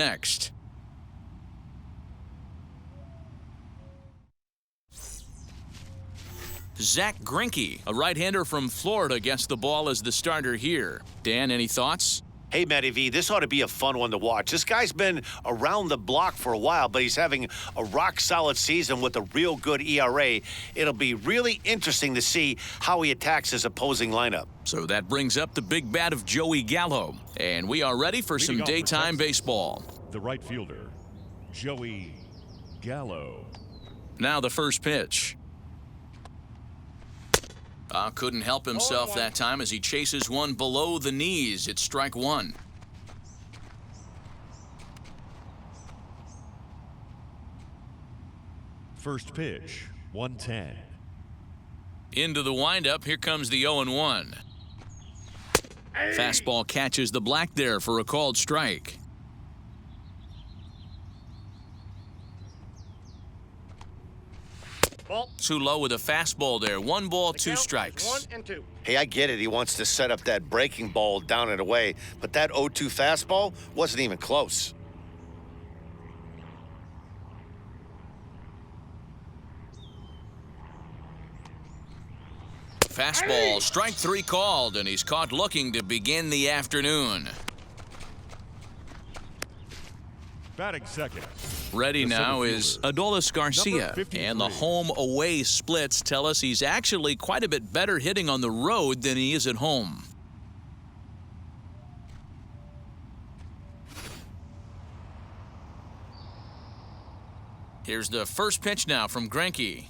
next. Zach Greinke, a right-hander from Florida, gets the ball as the starter here. Dan, any thoughts? Hey, Matty V, this ought to be a fun one to watch. This guy's been around the block for a while, but he's having a rock-solid season with a real good ERA. It'll be really interesting to see how he attacks his opposing lineup. So that brings up the big bat of Joey Gallo, and we are ready for some daytime baseball. The right fielder, Joey Gallo. Now the first pitch. Couldn't help himself that time as he chases one below the knees. It's strike one. First pitch, 110. Into the windup, here comes the 0-1. Fastball catches the black there for a called strike. Too low with a fastball there. 1 ball, 2 strikes. 1 and 2. Hey, I get it. He wants to set up that breaking ball down and away, but that 0-2 fastball wasn't even close. Fastball, strike 3 called, and he's caught looking to begin the afternoon. Batting second. Ready now is Adolis Garcia, Number and the home-away splits tell us he's actually quite a bit better hitting on the road than he is at home. Here's the first pitch now from Greinke.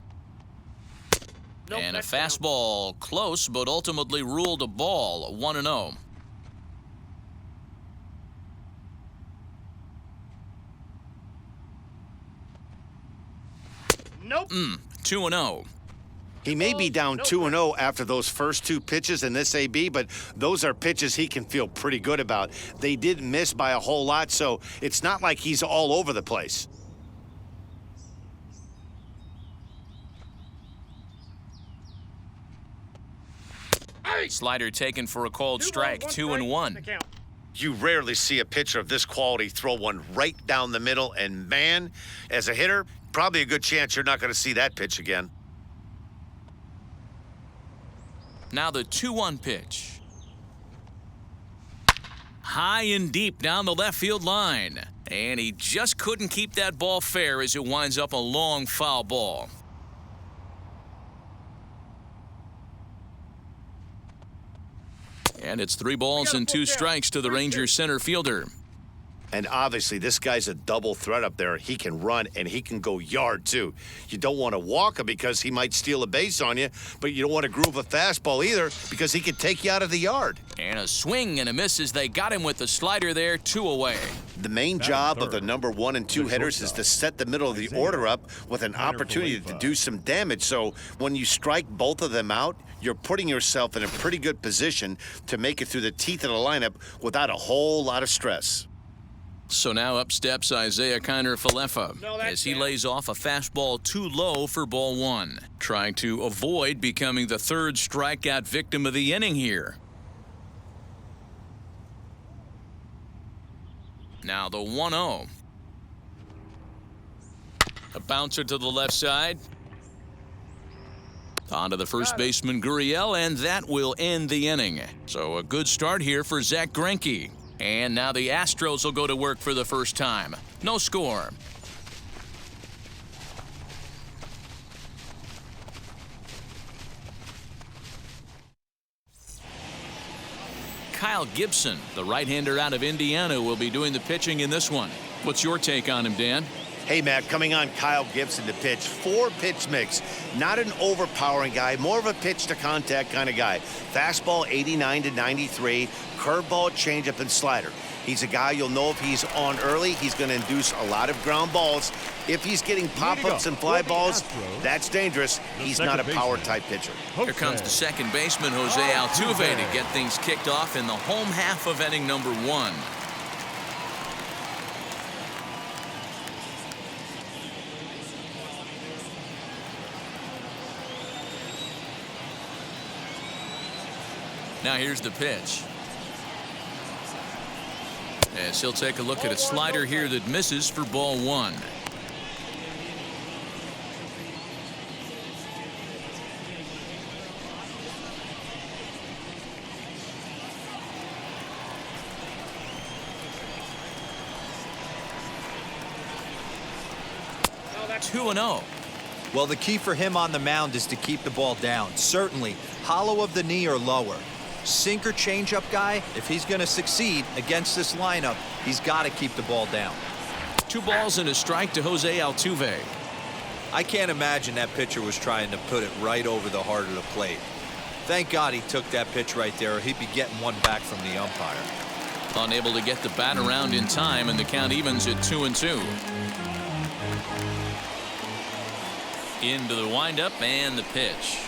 And a fastball close, but ultimately ruled a ball, 1-0. Nope. 2-0. He may be down 2-0 after those first 2 pitches in this AB, but those are pitches he can feel pretty good about. They did miss by a whole lot, so it's not like he's all over the place. Slider taken for a called strike, 2-1. You rarely see a pitcher of this quality throw one right down the middle, and man, as a hitter, probably a good chance you're not going to see that pitch again. Now the 2-1 pitch. High and deep down the left field line. And he just couldn't keep that ball fair as it winds up a long foul ball. And it's 3 balls and 2 strikes to the Rangers center fielder. And obviously, this guy's a double threat up there. He can run, and he can go yard, too. You don't want to walk him because he might steal a base on you, but you don't want to groove a fastball either because he could take you out of the yard. And a swing and a miss as they got him with the slider there, 2 away. The main job of the number 1 and 2 hitters is to set the middle of the order up with an opportunity to do some damage. So when you strike both of them out, you're putting yourself in a pretty good position to make it through the teeth of the lineup without a whole lot of stress. So now up steps Isaiah Kiner-Falefa as he lays off a fastball too low for ball 1, trying to avoid becoming the 3rd strikeout victim of the inning here. Now the 1-0. A bouncer to the left side. On to the first baseman, Gurriel, and that will end the inning. So a good start here for Zach Greinke. And now the Astros will go to work for the first time. No score. Kyle Gibson, the right-hander out of Indiana, will be doing the pitching in this one. What's your take on him, Dan? Hey, Matt, coming on Kyle Gibson to pitch. 4-pitch mix. Not an overpowering guy, more of a pitch-to-contact kind of guy. Fastball 89 to 93, curveball, changeup, and slider. He's a guy you'll know if he's on early, he's going to induce a lot of ground balls. If he's getting pop-ups and fly balls, that's dangerous. He's not a power-type pitcher. Here comes the second baseman, Jose Altuve, to get things kicked off in the home half of inning number 1. Now here's the pitch. as he'll take a look at a slider here that misses for ball one. Two and 0. Well, the key for him on the mound is to keep the ball down. Certainly, hollow of the knee or lower. Sinker changeup guy, if he's going to succeed against this lineup, he's got to keep the ball down. 2 balls and a strike to Jose Altuve. I can't imagine that pitcher was trying to put it right over the heart of the plate. Thank God he took that pitch right there, or he'd be getting one back from the umpire. Unable to get the bat around in time, and the count evens at 2-2. Into the windup and the pitch.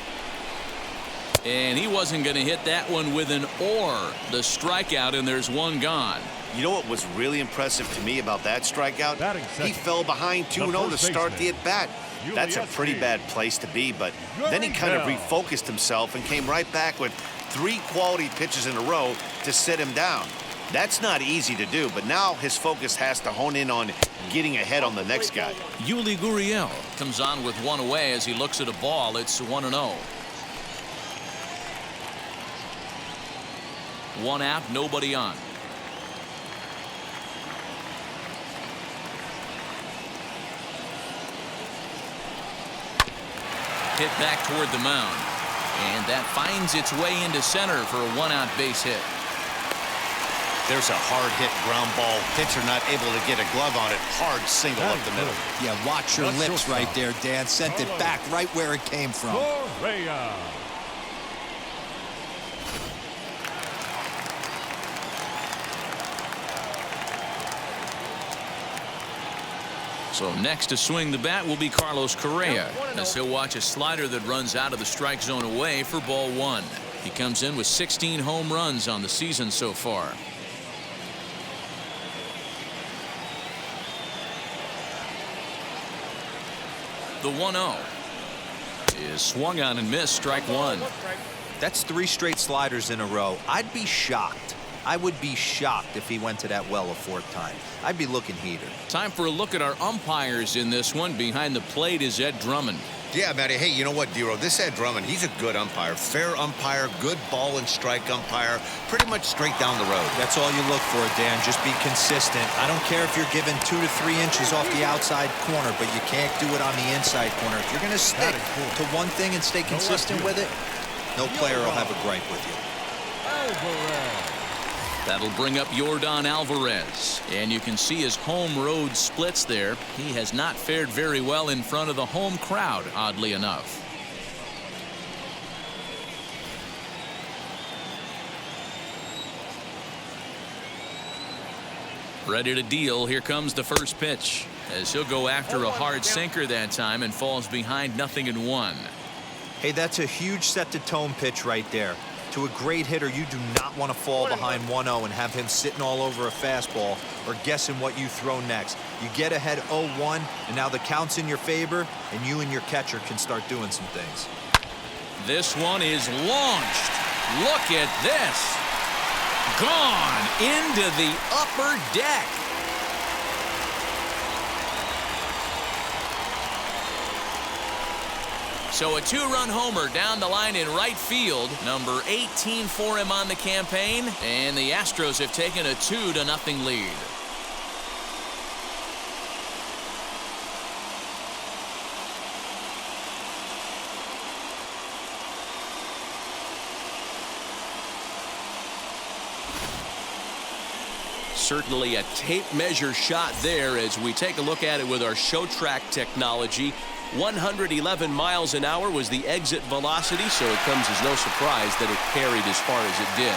And he wasn't going to hit that one with an or. The strikeout, and there's one gone. You know what was really impressive to me about that strikeout? He fell behind 2-0 to start the at-bat. That's a pretty bad place to be, but then he kind of refocused himself and came right back with 3 quality pitches in a row to sit him down. That's not easy to do, but now his focus has to hone in on getting ahead on the next guy. Yuli Gurriel comes on with 1 away as he looks at a ball. It's 1-0. 1 out, nobody on. Hit back toward the mound, and that finds its way into center for a 1-out base hit. There's a hard hit ground ball. Pitcher not able to get a glove on it. Hard single up the middle. Yeah, watch your lips right there, Dan. Sent it back right where it came from. So next to swing the bat will be Carlos Correa, as he'll watch a slider that runs out of the strike zone away for ball one. He comes in with 16 home runs on the season so far. The 1-0 is swung on and missed, strike one. That's 3 straight sliders in a row. I'd be shocked. I would be shocked if he went to that well a 4th time. I'd be looking heater. Time for a look at our umpires in this one. Behind the plate is Ed Drummond. Yeah, Matty. Hey, you know what, Dero? This Ed Drummond, he's a good umpire. Fair umpire, good ball and strike umpire. Pretty much straight down the road. That's all you look for, Dan. Just be consistent. I don't care if you're given 2 to 3 inches off the outside corner, but you can't do it on the inside corner. If you're going to stick to one thing and stay consistent with it, no player will have a gripe with you. That'll bring up Yordan Alvarez, and you can see his home road splits there. He has not fared very well in front of the home crowd, oddly enough. Ready to deal. Here comes the first pitch, as he'll go after a hard sinker that time and falls behind 0-1. Hey, that's a huge set the tone pitch right there. To a great hitter, you do not want to fall behind 1-0 and have him sitting all over a fastball or guessing what you throw next. You get ahead 0-1, and now the count's in your favor, and you and your catcher can start doing some things. This one is launched. Look at this. Gone into the upper deck. So a 2-run homer down the line in right field, number 18 for him on the campaign, and the Astros have taken a 2-0 lead. Certainly a tape measure shot there as we take a look at it with our show track technology. 111 miles an hour was the exit velocity, so it comes as no surprise that it carried as far as it did.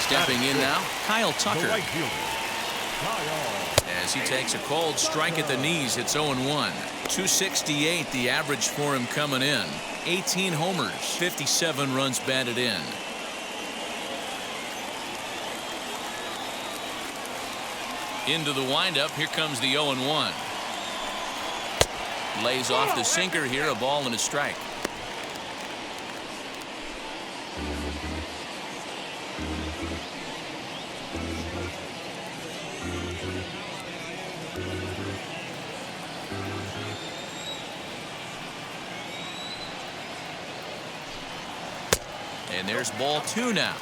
Stepping in now, Kyle Tucker. As he takes a cold strike at the knees, it's 0-1. 268 the average for him coming in. 18 homers, 57 runs batted in. Into the windup. Here comes the 0-1. Lays off the sinker here, a ball and a strike. And there's ball 2 now.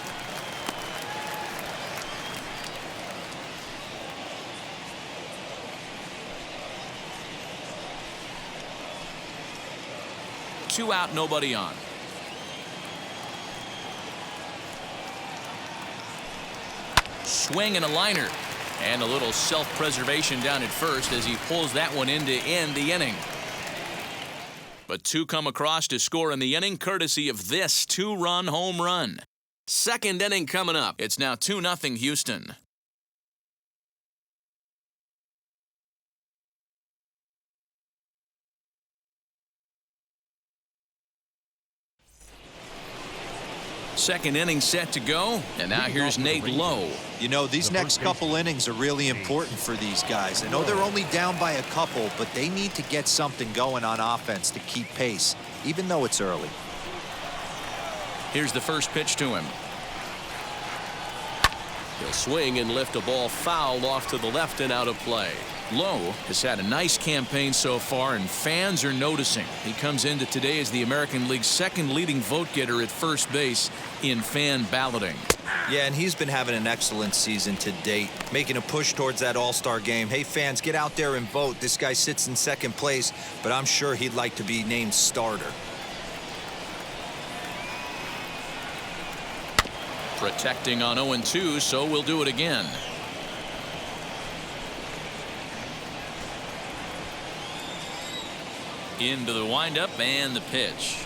Two out, nobody on. Swing and a liner. And a little self-preservation down at first as he pulls that one in to end the inning. But 2 come across to score in the inning courtesy of this 2-run home run. Second inning coming up. It's now 2-0 Houston. Second inning set to go, and now here's Nate Lowe. You know, these next couple innings are really important for these guys. I know they're only down by a couple, but they need to get something going on offense to keep pace, even though it's early. Here's the first pitch to him. He'll swing and lift a ball foul off to the left and out of play. Lowe has had a nice campaign so far, and fans are noticing. He comes into today as the American League's second leading vote getter at first base in fan balloting. Yeah, and he's been having an excellent season to date, making a push towards that all-star game. Hey, fans, get out there and vote. This guy sits in second place, but I'm sure he'd like to be named starter. Protecting on 0-2, so we'll do it again. Into the windup and the pitch.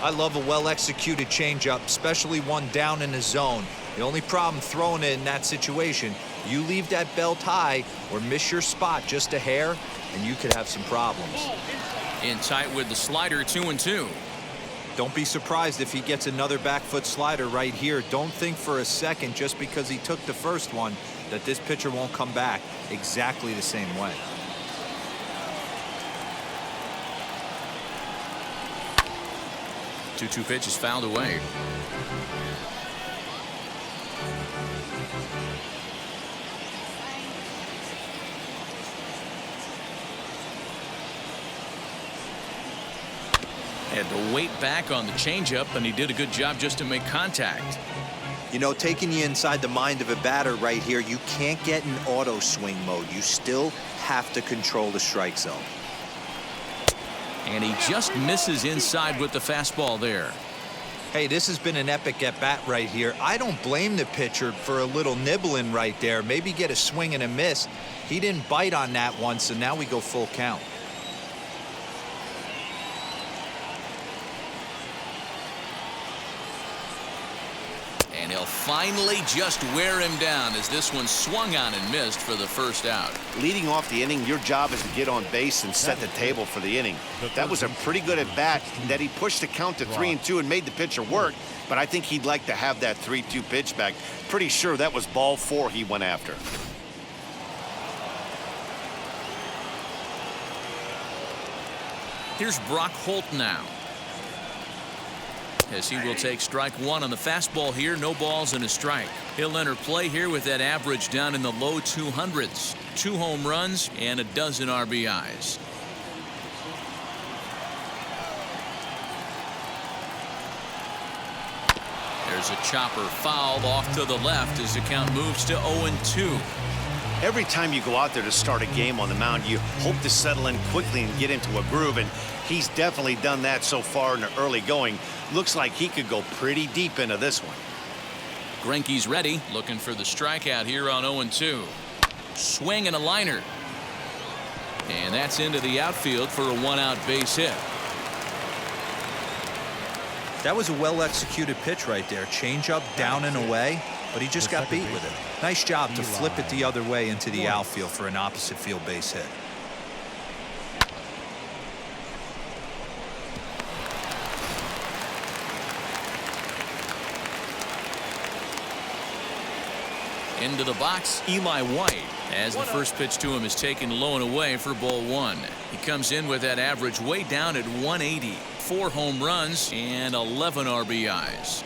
I love a well-executed changeup, especially one down in the zone. The only problem throwing it in that situation, you leave that belt high or miss your spot just a hair, and you could have some problems. In tight with the slider, 2-2. Don't be surprised if he gets another back foot slider right here. Don't think for a second, just because he took the first one, that this pitcher won't come back exactly the same way. 2-2 pitch is fouled away. Had to wait back on the changeup, and he did a good job just to make contact. You know, taking you inside the mind of a batter right here, you can't get in auto swing mode. You still have to control the strike zone. And he just misses inside with the fastball there. Hey, this has been an epic at-bat right here. I don't blame the pitcher for a little nibbling right there. Maybe get a swing and a miss. He didn't bite on that one, so now we go full count. And he'll finally just wear him down as this one swung on and missed for the first out. Leading off the inning, your job is to get on base and set the table for the inning. That was a pretty good at-bat that he pushed the count to 3-2 and made the pitcher work, but I think he'd like to have that 3-2 pitch back. Pretty sure that was ball 4 he went after. Here's Brock Holt now, as he will take strike 1 on the fastball here. No balls and a strike. He'll enter play here with that average down in the low 200s. 2 home runs and a dozen RBIs. There's a chopper fouled off to the left as the count moves to 0-2. Every time you go out there to start a game on the mound, you hope to settle in quickly and get into a groove, and he's definitely done that so far in the early going. Looks like he could go pretty deep into this one. Greinke's ready, looking for the strikeout here on 0-2. Swing and a liner. And that's into the outfield for a 1-out base hit. That was a well-executed pitch right there. Change up, down and away, but he just got beat with it. Nice job to flip it the other way into the outfield for an opposite field base hit. Into the box, Eli White, as the first pitch to him is taken low and away for ball 1. He comes in with that average way down at 180. 4 home runs and 11 RBIs.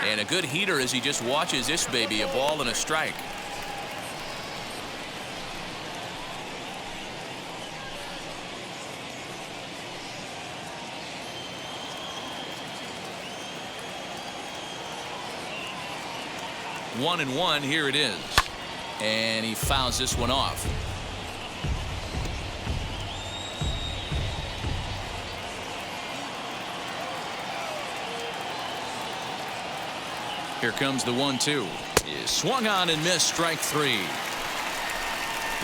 And a good heater as he just watches this baby, a ball and a strike. One and one, here it is. And he fouls this one off. Here comes the 1-2. Is swung on and missed, strike 3.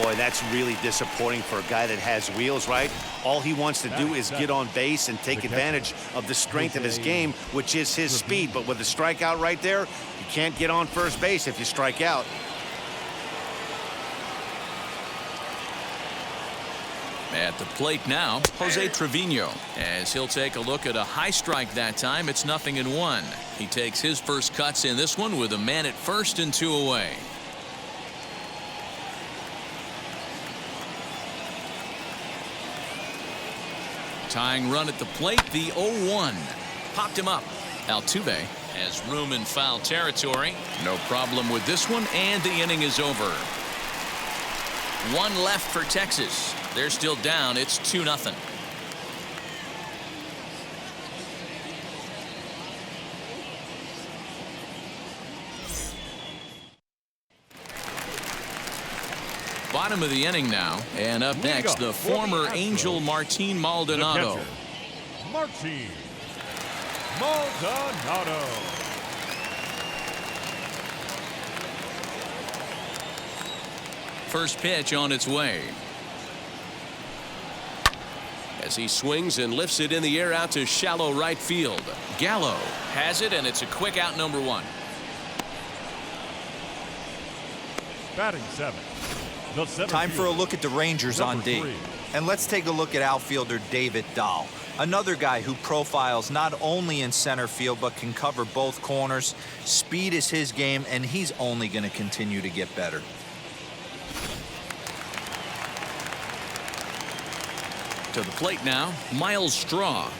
Boy, that's really disappointing for a guy that has wheels, right? All he wants to do is get on base and take advantage of the strength of his game, which is his speed. But with a strikeout right there, you can't get on first base if you strike out. At the plate now, Jose Trevino, as he'll take a look at a high strike that time. It's 0-1. He takes his first cuts in this one with a man at first and 2 away. Tying run at the plate, the 0-1. Popped him up. Altuve has room in foul territory. No problem with this one, and the inning is over. One left for Texas. They're still down. It's 2-0. Bottom of the inning now, and up next, the former Angel Martin Maldonado. Martin Maldonado. First pitch on its way. As he swings and lifts it in the air out to shallow right field. Gallo has it, and it's a quick out, number 1. Batting 7. Time for a look at the Rangers on D. 3. And let's take a look at outfielder David Dahl. Another guy who profiles not only in center field but can cover both corners. Speed is his game, and he's only going to continue to get better. To the plate now, Miles Straw.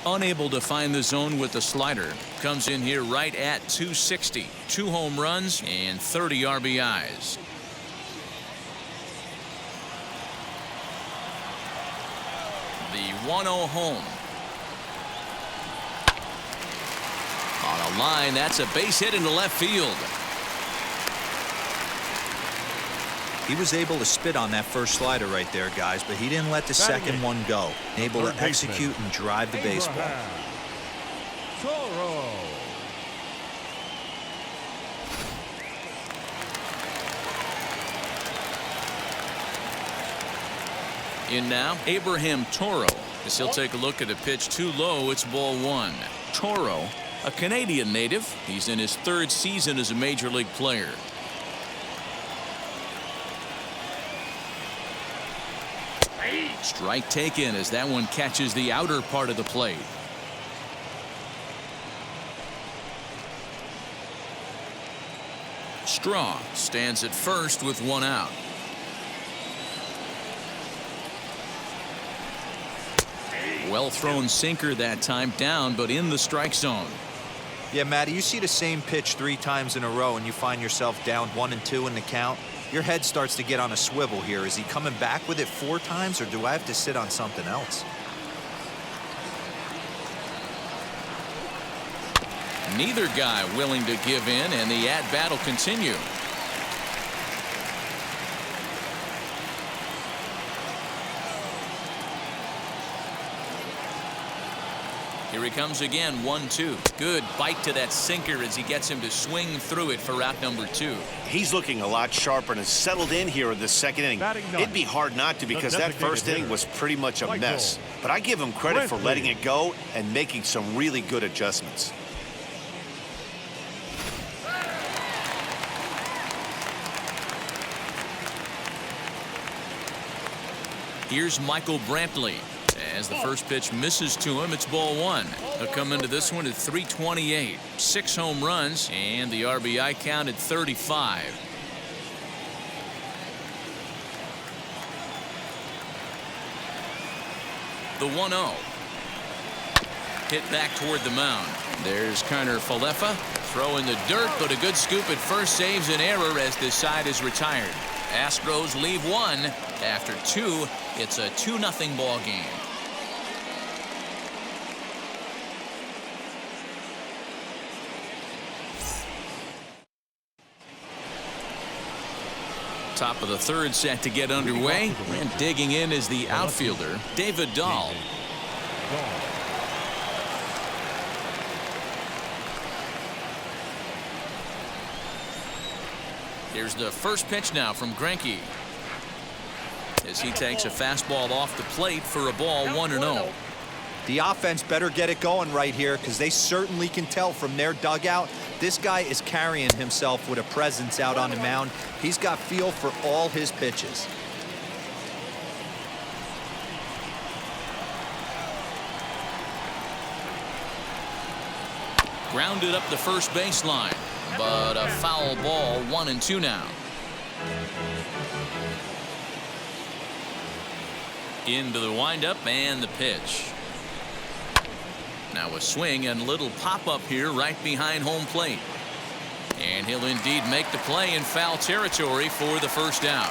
Unable to find the zone with the slider. Comes in here right at 260. 2 home runs and 30 RBIs. The 1-0 home. On a line, that's a base hit into left field. He was able to spit on that first slider right there, guys, but he didn't let the second one go. Able to execute and drive the baseball. Toro. In now, Abraham Toro. As he'll take a look at a pitch too low, it's ball 1. Toro, a Canadian native. He's in his 3rd season as a major league player. Strike taken as that one catches the outer part of the plate. Straw stands at first with 1 out. Well thrown sinker that time, down but in the strike zone. Yeah, Matty, you see the same pitch 3 times in a row and you find yourself down 1 and 2 in the count. Your head starts to get on a swivel here. Is he coming back with it 4 times, or do I have to sit on something else? Neither guy willing to give in, and the at-bat will continue. Here he comes again, 1-2. Good bite to that sinker as he gets him to swing through it for out number 2. He's looking a lot sharper and has settled in here in the second inning. It'd be hard not to, because that first inning was pretty much a mess. But I give him credit for letting it go and making some really good adjustments. Here's Michael Brantley. As the first pitch misses to him, it's ball one. He'll come into this one at 328. 6 home runs, and the RBI count at 35. The 1-0. Hit back toward the mound. There's Kiner Falefa. Throw in the dirt, but a good scoop at first saves an error as this side is retired. Astros leave one. After 2, it's a 2-0 ball game. Top of the third set to get underway, and digging in is the outfielder, David Dahl. Here's the first pitch now from Greinke, as he takes a fastball off the plate for a ball 1-0. The offense better get it going right here, because they certainly can tell from their dugout this guy is carrying himself with a presence out on the mound. He's got feel for all his pitches. Grounded up the first baseline, but a foul ball. 1-2 now. Into the windup and the pitch. Now a swing and little pop-up here right behind home plate. And he'll indeed make the play in foul territory for the first out.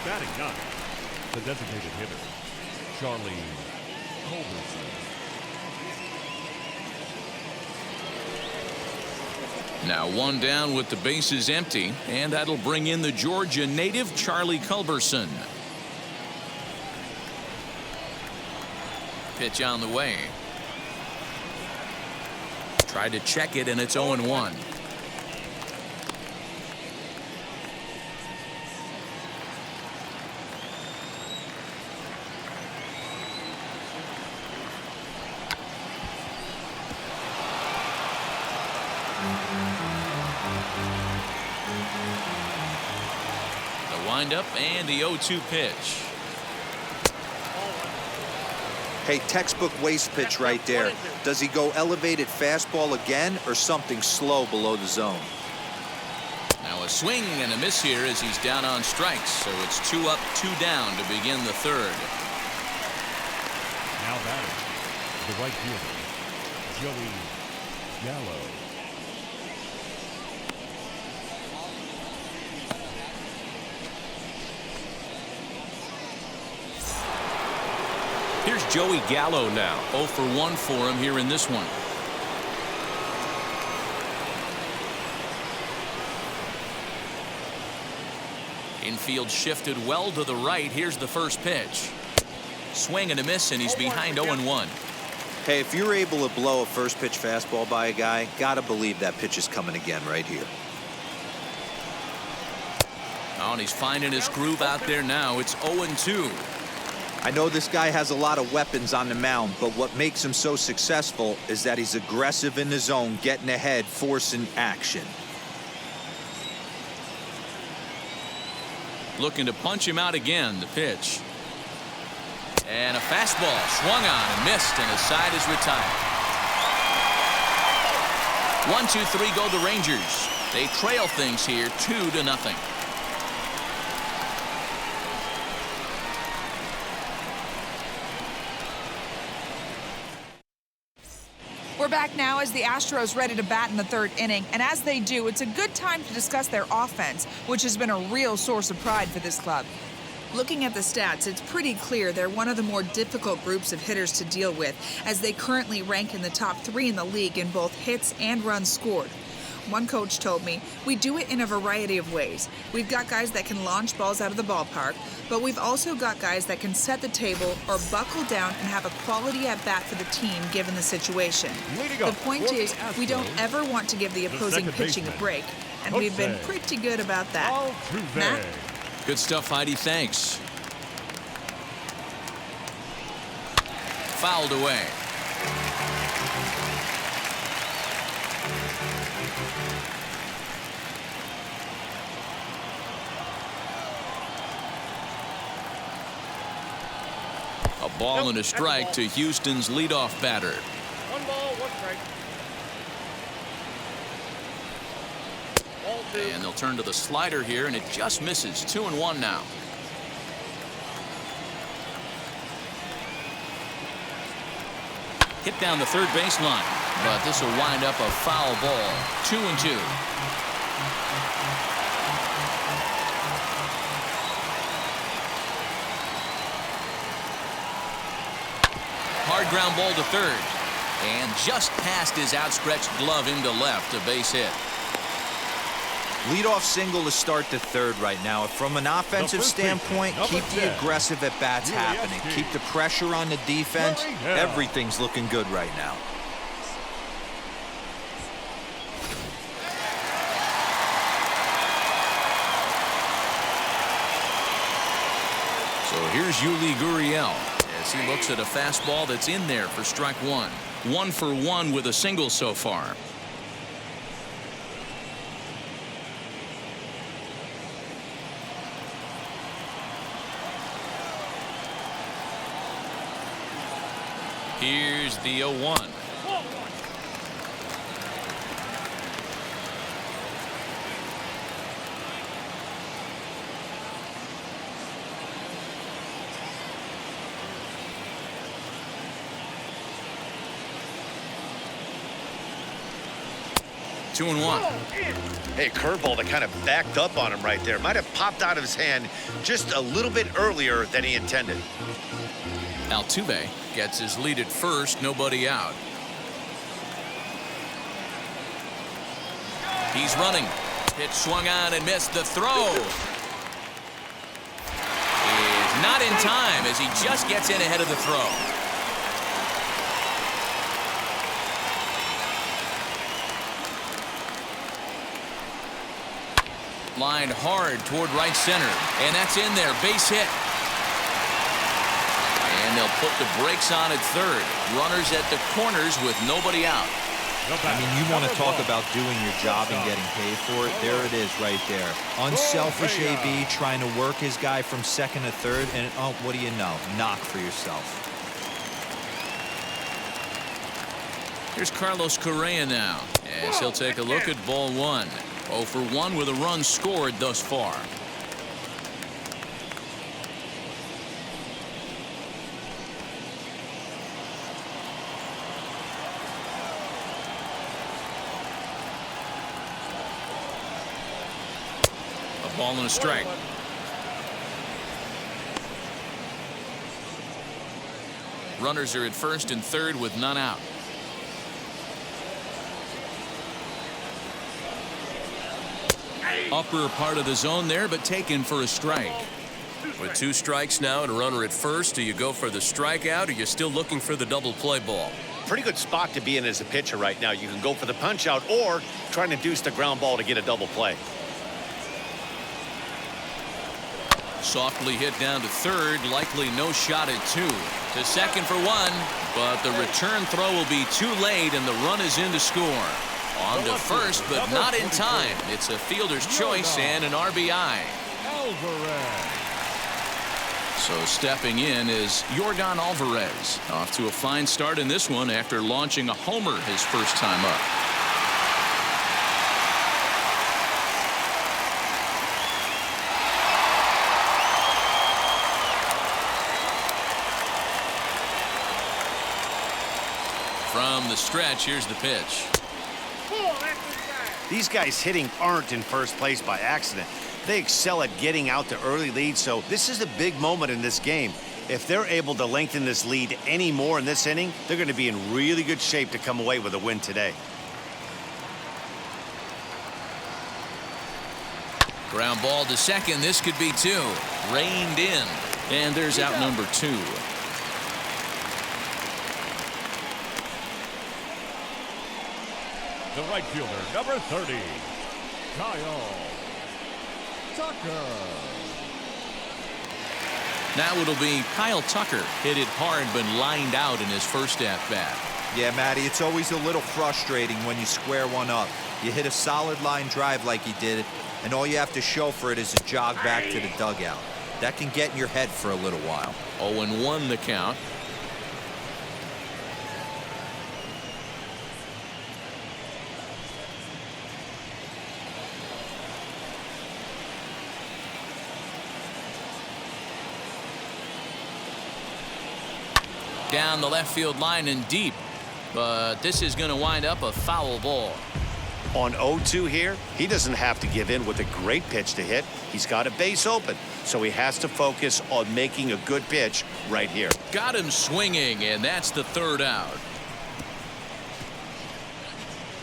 Batting ninth, the designated hitter, Charlie Culberson. Now one down with the bases empty, and that'll bring in the Georgia native Charlie Culberson. Pitch on the way. Tried to check it, and it's 0-1. The windup and the 0-2 pitch. Hey, textbook waste pitch right there. Does he go elevated fastball again or something slow below the zone? Now a swing and a miss here as he's down on strikes. So it's 2 up, 2 down to begin the third. Now batting, the right fielder, Joey Gallo. Here's Joey Gallo now. 0 for 1 for him here in this one. Infield shifted well to the right. Here's the first pitch. Swing and a miss, and he's behind 0-1. Hey, if you're able to blow a first pitch fastball by a guy, gotta believe that pitch is coming again right here. Oh, and he's finding his groove out there now. It's 0-2. I know this guy has a lot of weapons on the mound, but what makes him so successful is that he's aggressive in the zone, getting ahead, forcing action. Looking to punch him out again. The pitch. And a fastball swung on and missed, and his side is retired. 1-2-3 go the Rangers. They trail things here 2-0. We're back now as the Astros ready to bat in the third inning, and as they do, it's a good time to discuss their offense, which has been a real source of pride for this club. Looking at the stats, it's pretty clear they're one of the more difficult groups of hitters to deal with, as they currently rank in the top 3 in the league in both hits and runs scored. One coach told me, we do it in a variety of ways. We've got guys that can launch balls out of the ballpark, but we've also got guys that can set the table or buckle down and have a quality at-bat for the team given the situation. The point is, we don't ever want to give the opposing pitching a break, and we've been pretty good about that. Matt? Good stuff, Heidi. Thanks. Fouled away. A ball and a strike to Houston's leadoff batter. 1 ball, 1 strike. Ball 2. And they'll turn to the slider here, and it just misses. 2-1 now. Hit down the third baseline, but this will wind up a foul ball. 2-2. Hard ground ball to third, and just past his outstretched glove into left, a base hit. Leadoff single to start the third right now. From an offensive standpoint, keep the aggressive at-bats happening. Keep the pressure on the defense. Everything's looking good right now. So here's Yuli Gurriel as he looks at a fastball that's in there for strike one. 1 for 1 with a single so far. Here's the 0-1. Two and 1. Hey, curveball that kind of backed up on him right there. Might have popped out of his hand just a little bit earlier than he intended. Altuve gets his lead at first, nobody out. He's running. Pitch swung on and missed. The throw is not in time as he just gets in ahead of the throw. Lined hard toward right center, and that's in there. Base hit. And they'll put the brakes on at third. Runners at the corners with nobody out. I mean, you want to talk about doing your job and getting paid for it. There it is right there. Unselfish AB trying to work his guy from second to third, and oh, what do you know? Knock for yourself. Here's Carlos Correa now as he'll take a look at ball 1. 0 for 1 with a run scored thus far. A ball and a strike. Runners are at first and third with none out. Upper part of the zone there, but taken for a strike. With 2 strikes now and a runner at first, do you go for the strikeout or you're still looking for the double play ball? Pretty good spot to be in as a pitcher right now. You can go for the punch out or try to induce the ground ball to get a double play. Softly hit down to third, likely no shot at 2. To second for 1, but the return throw will be too late and the run is in to score. On to first, but not in time. It's a fielder's choice and an RBI. So stepping in is Yordan Alvarez. Off to a fine start in this one after launching a homer his first time up. From the stretch, here's the pitch. These guys hitting aren't in first place by accident. They excel at getting out to early leads, so this is a big moment in this game. If they're able to lengthen this lead any more in this inning, they're going to be in really good shape to come away with a win today. Ground ball to second. This could be 2. Reined in. And there's out number 2. The right fielder, number 30, Kyle Tucker. Now it'll be Kyle Tucker. Hit it hard, but lined out in his first at-bat. Yeah, Matty, it's always a little frustrating when you square one up. You hit a solid line drive like he did, and all you have to show for it is a jog back to the dugout. That can get in your head for a little while. 0-1 the count. Down the left field line and deep, but this is going to wind up a foul ball. On 0-2 here, he doesn't have to give in with a great pitch to hit. He's got a base open, so he has to focus on making a good pitch right here. Got him swinging, and that's the third out.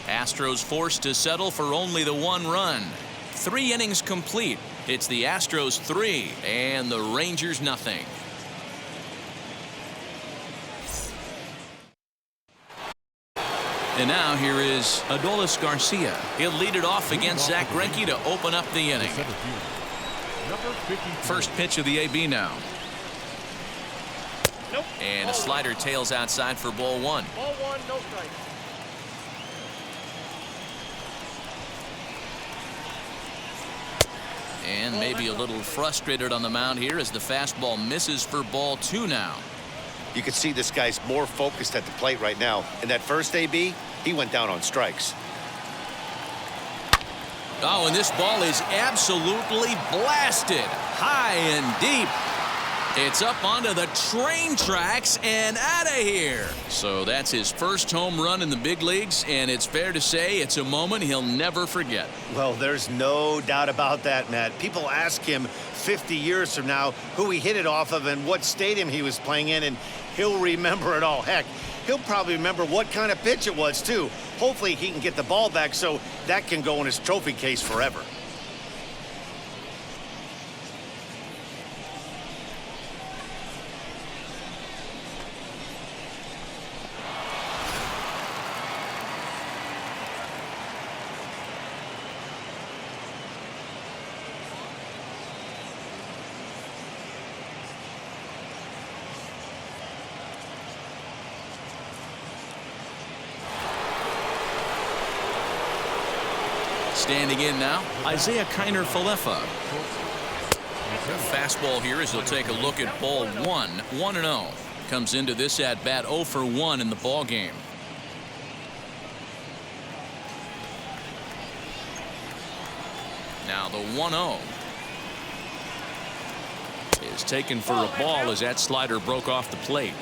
Astros forced to settle for only the 1 run. 3 innings complete. It's the Astros 3 and the Rangers nothing. And now here is Adolis Garcia. He'll lead it off against Zach Greinke to open up the inning. First pitch of the AB now. Nope. And a slider tails outside for ball 1. Ball 1, no strike. And maybe a little frustrated on the mound here as the fastball misses for ball 2 now. You can see this guy's more focused at the plate right now. In that first AB, he went down on strikes. Oh, and this ball is absolutely blasted high and deep. It's up onto the train tracks and out of here. So that's his first home run in the big leagues, and it's fair to say it's a moment he'll never forget. Well, there's no doubt about that, Matt. People ask him 50 years from now who he hit it off of and what stadium he was playing in, and he'll remember it all. Heck, he'll probably remember what kind of pitch it was, too. Hopefully he can get the ball back so that can go in his trophy case forever. Standing in now, Isaiah Kiner-Falefa. Fastball here as he'll take a look at ball 1. 1-0. Comes into this at bat 0 for 1 in the ball game. Now the 1-0 is taken for a ball as that slider broke off the plate.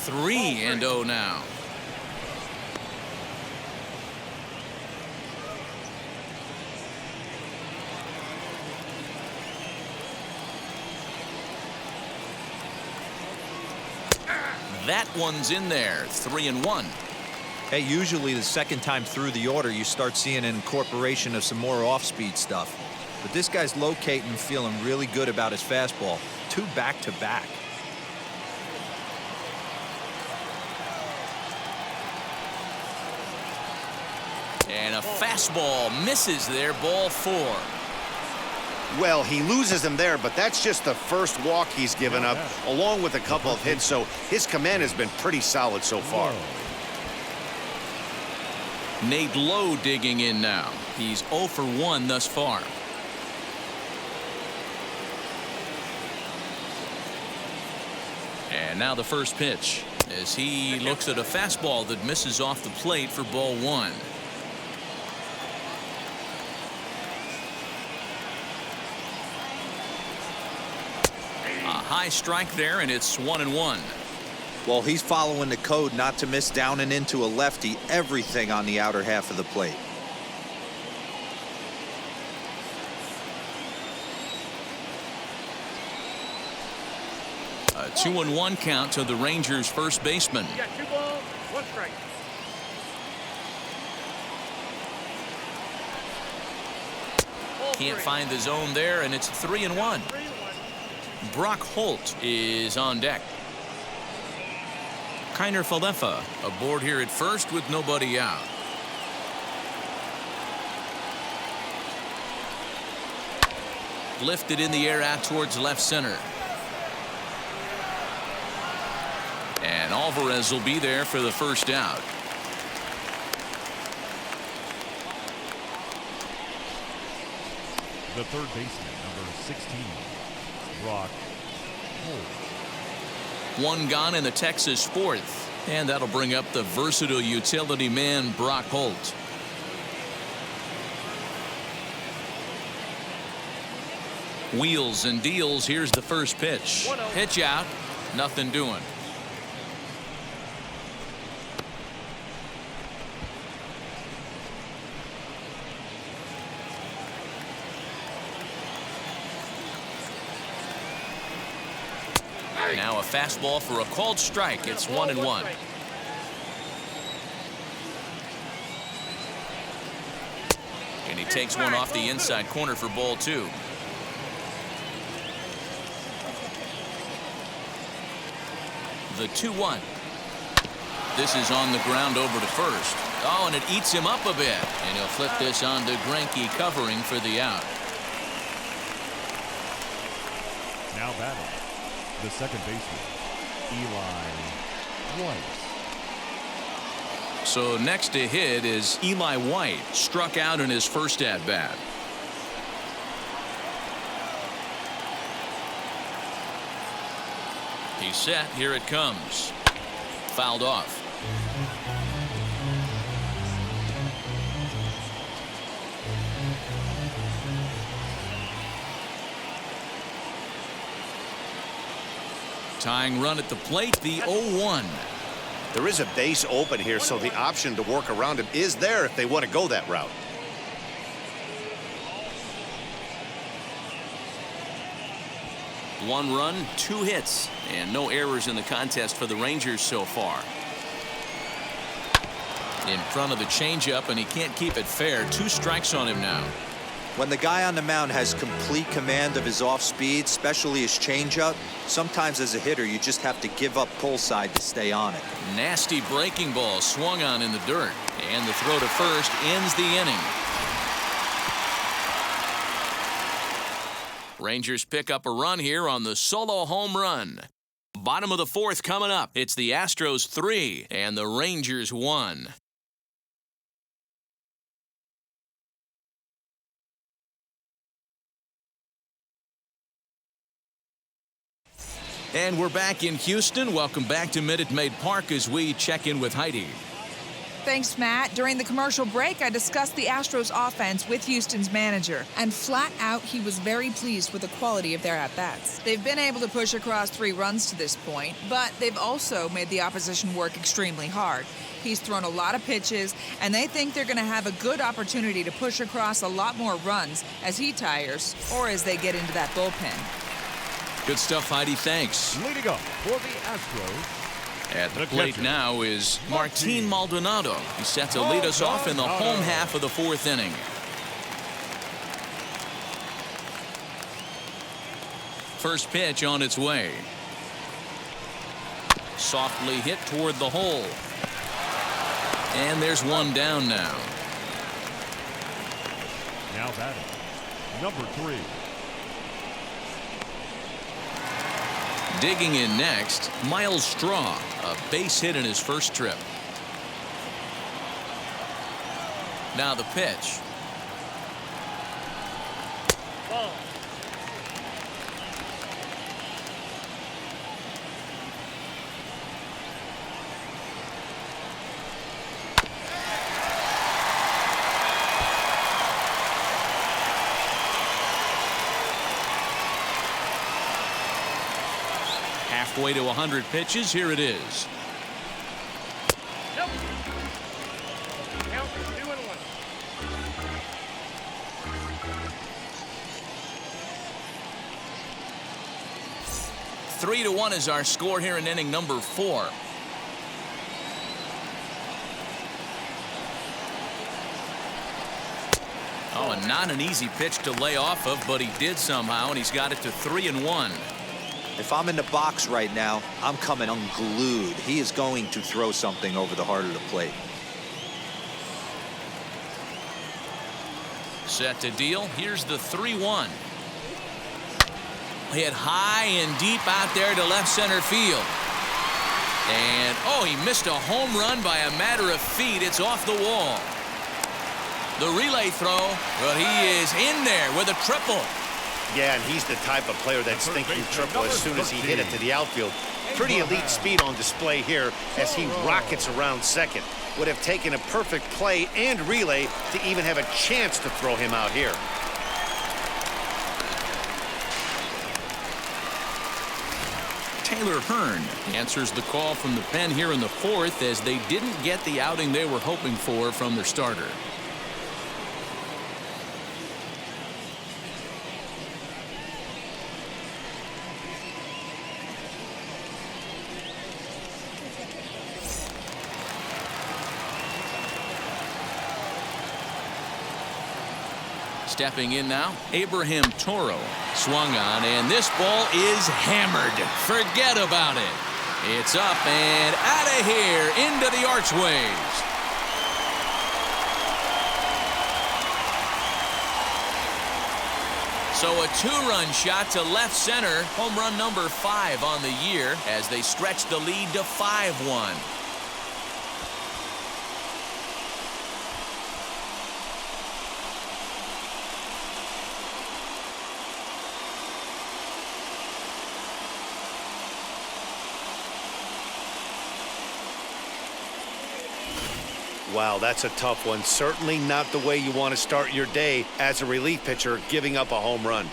Three and 0 now. That one's in there. 3-1. Hey, usually the second time through the order you start seeing an incorporation of some more off-speed stuff. But this guy's locating and feeling really good about his fastball. 2 back-to-back. And a fastball misses there, ball 4. Well, he loses him there, but that's just the first walk he's given up, along with a couple of hits, so his command has been pretty solid so far. Nate Lowe digging in now. He's 0 for 1 thus far. And now the first pitch as he looks at a fastball that misses off the plate for ball 1. High strike there, and it's 1-1. Well, he's following the code not to miss down and into a lefty. Everything on the outer half of the plate. A 2-1 count to the Rangers' first baseman. You got 2 balls, 1 strike. Can't find the zone there, and it's 3-1. Brock Holt is on deck. Kiner-Falefa aboard here at first with nobody out. Lifted in the air out towards left center. And Alvarez will be there for the first out. The third baseman, number 16, Brock Holt. One gone in the Texas fourth, and that'll bring up the versatile utility man Brock Holt. Wheels and deals. Here's the first pitch. Pitch out. Nothing doing. Now a fastball for a called strike. It's 1-1. And he takes one off the inside corner for ball 2. The 2-1. This is on the ground over to first. Oh, and it eats him up a bit. And he'll flip this on to Greinke covering for the out. Now batting, the second baseman, Eli White. So next to hit is Eli White. Struck out in his first at-bat. He's set. Here it comes. Fouled off. Tying run at the plate, the 0-1. There is a base open here, so the option to work around him is there if they want to go that route. One run, 2 hits, and no errors in the contest for the Rangers so far. In front of the changeup, and he can't keep it fair. 2 strikes on him now. When the guy on the mound has complete command of his off speed, especially his changeup, sometimes as a hitter you just have to give up pull side to stay on it. Nasty breaking ball swung on in the dirt, and the throw to first ends the inning. Rangers pick up a run here on the solo home run. Bottom of the fourth coming up. It's the Astros 3 and the Rangers 1. And we're back in Houston. Welcome back to Minute Maid Park as we check in with Heidi. Thanks, Matt. During the commercial break, I discussed the Astros offense with Houston's manager, and flat out, he was very pleased with the quality of their at-bats. They've been able to push across 3 runs to this point, but they've also made the opposition work extremely hard. He's thrown a lot of pitches, and they think they're going to have a good opportunity to push across a lot more runs as he tires or as they get into that bullpen. Good stuff, Heidi. Thanks. Leading up for the Astros. At the plate now is Martin Maldonado. He's set to lead us off in the home half of the 4th inning. First pitch on its way. Softly hit toward the hole. And there's one down now. Now batting, number 3. Digging in next, Miles Straw, a base hit in his first trip. Now the pitch. Ball. Halfway to 100 pitches. Here it is. Nope. Count for 2-1. 3-1 is our score here in inning number 4. Oh, and not an easy pitch to lay off of, but he did somehow, and he's got it to 3-1. If I'm in the box right now, I'm coming unglued. He is going to throw something over the heart of the plate. Set to deal. Here's the 3-1. Hit high and deep out there to left center field. And, oh, he missed a home run by a matter of feet. It's off the wall. The relay throw, but he is in there with a triple. Yeah, and he's the type of player that's thinking triple as soon as he hit it to the outfield. Pretty elite speed on display here as he rockets around second. Would have taken a perfect play and relay to even have a chance to throw him out here. Taylor Hearn answers the call from the pen here in the fourth as they didn't get the outing they were hoping for from their starter. Stepping in now, Abraham Toro. Swung on, and this ball is hammered. Forget about it. It's up and out of here into the archways. So a two-run shot to left center. Home run number 5 on the year as they stretch the lead to 5-1. Wow, that's a tough one. Certainly not the way you want to start your day as a relief pitcher, giving up a home run.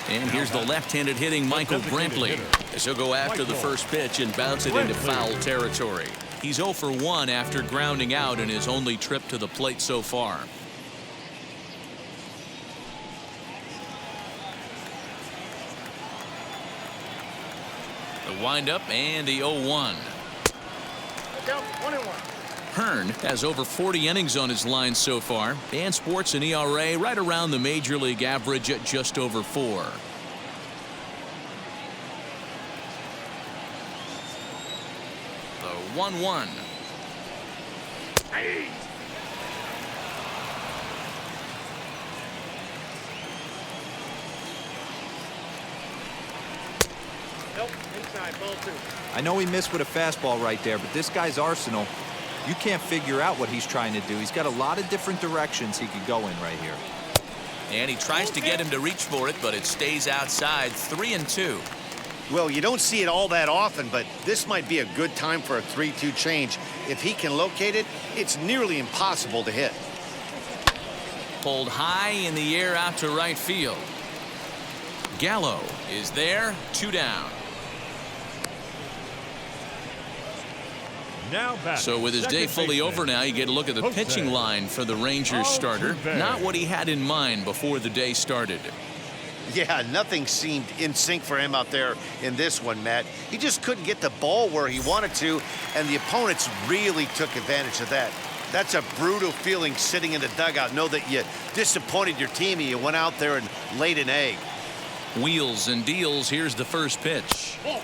And here's the left-handed hitting Michael Brantley as he'll go after the first pitch and bounce it into foul territory. He's 0 for 1 after grounding out in his only trip to the plate so far. The windup and the 0-1. Down 1-1. Hearn has over 40 innings on his line so far and sports an ERA right around the major league average at just over 4. The 1-1. Hey. Nope, inside, ball 2. I know he missed with a fastball right there, but this guy's arsenal, you can't figure out what he's trying to do. He's got a lot of different directions he could go in right here. And he tries to get him to reach for it, but it stays outside. 3-2. Well, you don't see it all that often, but this might be a good time for a 3-2 change. If he can locate it, it's nearly impossible to hit. Pulled high in the air out to right field. Gallo is there. 2 down. Now back. So with his day fully over now, you get a look at the pitching line for the Rangers starter. Not what he had in mind before the day started. Yeah, nothing seemed in sync for him out there in this one, Matt. He just couldn't get the ball where he wanted to, and the opponents really took advantage of that. That's a brutal feeling sitting in the dugout. Know that you disappointed your team and you went out there and laid an egg. Wheels and deals. Here's the first pitch. Ball.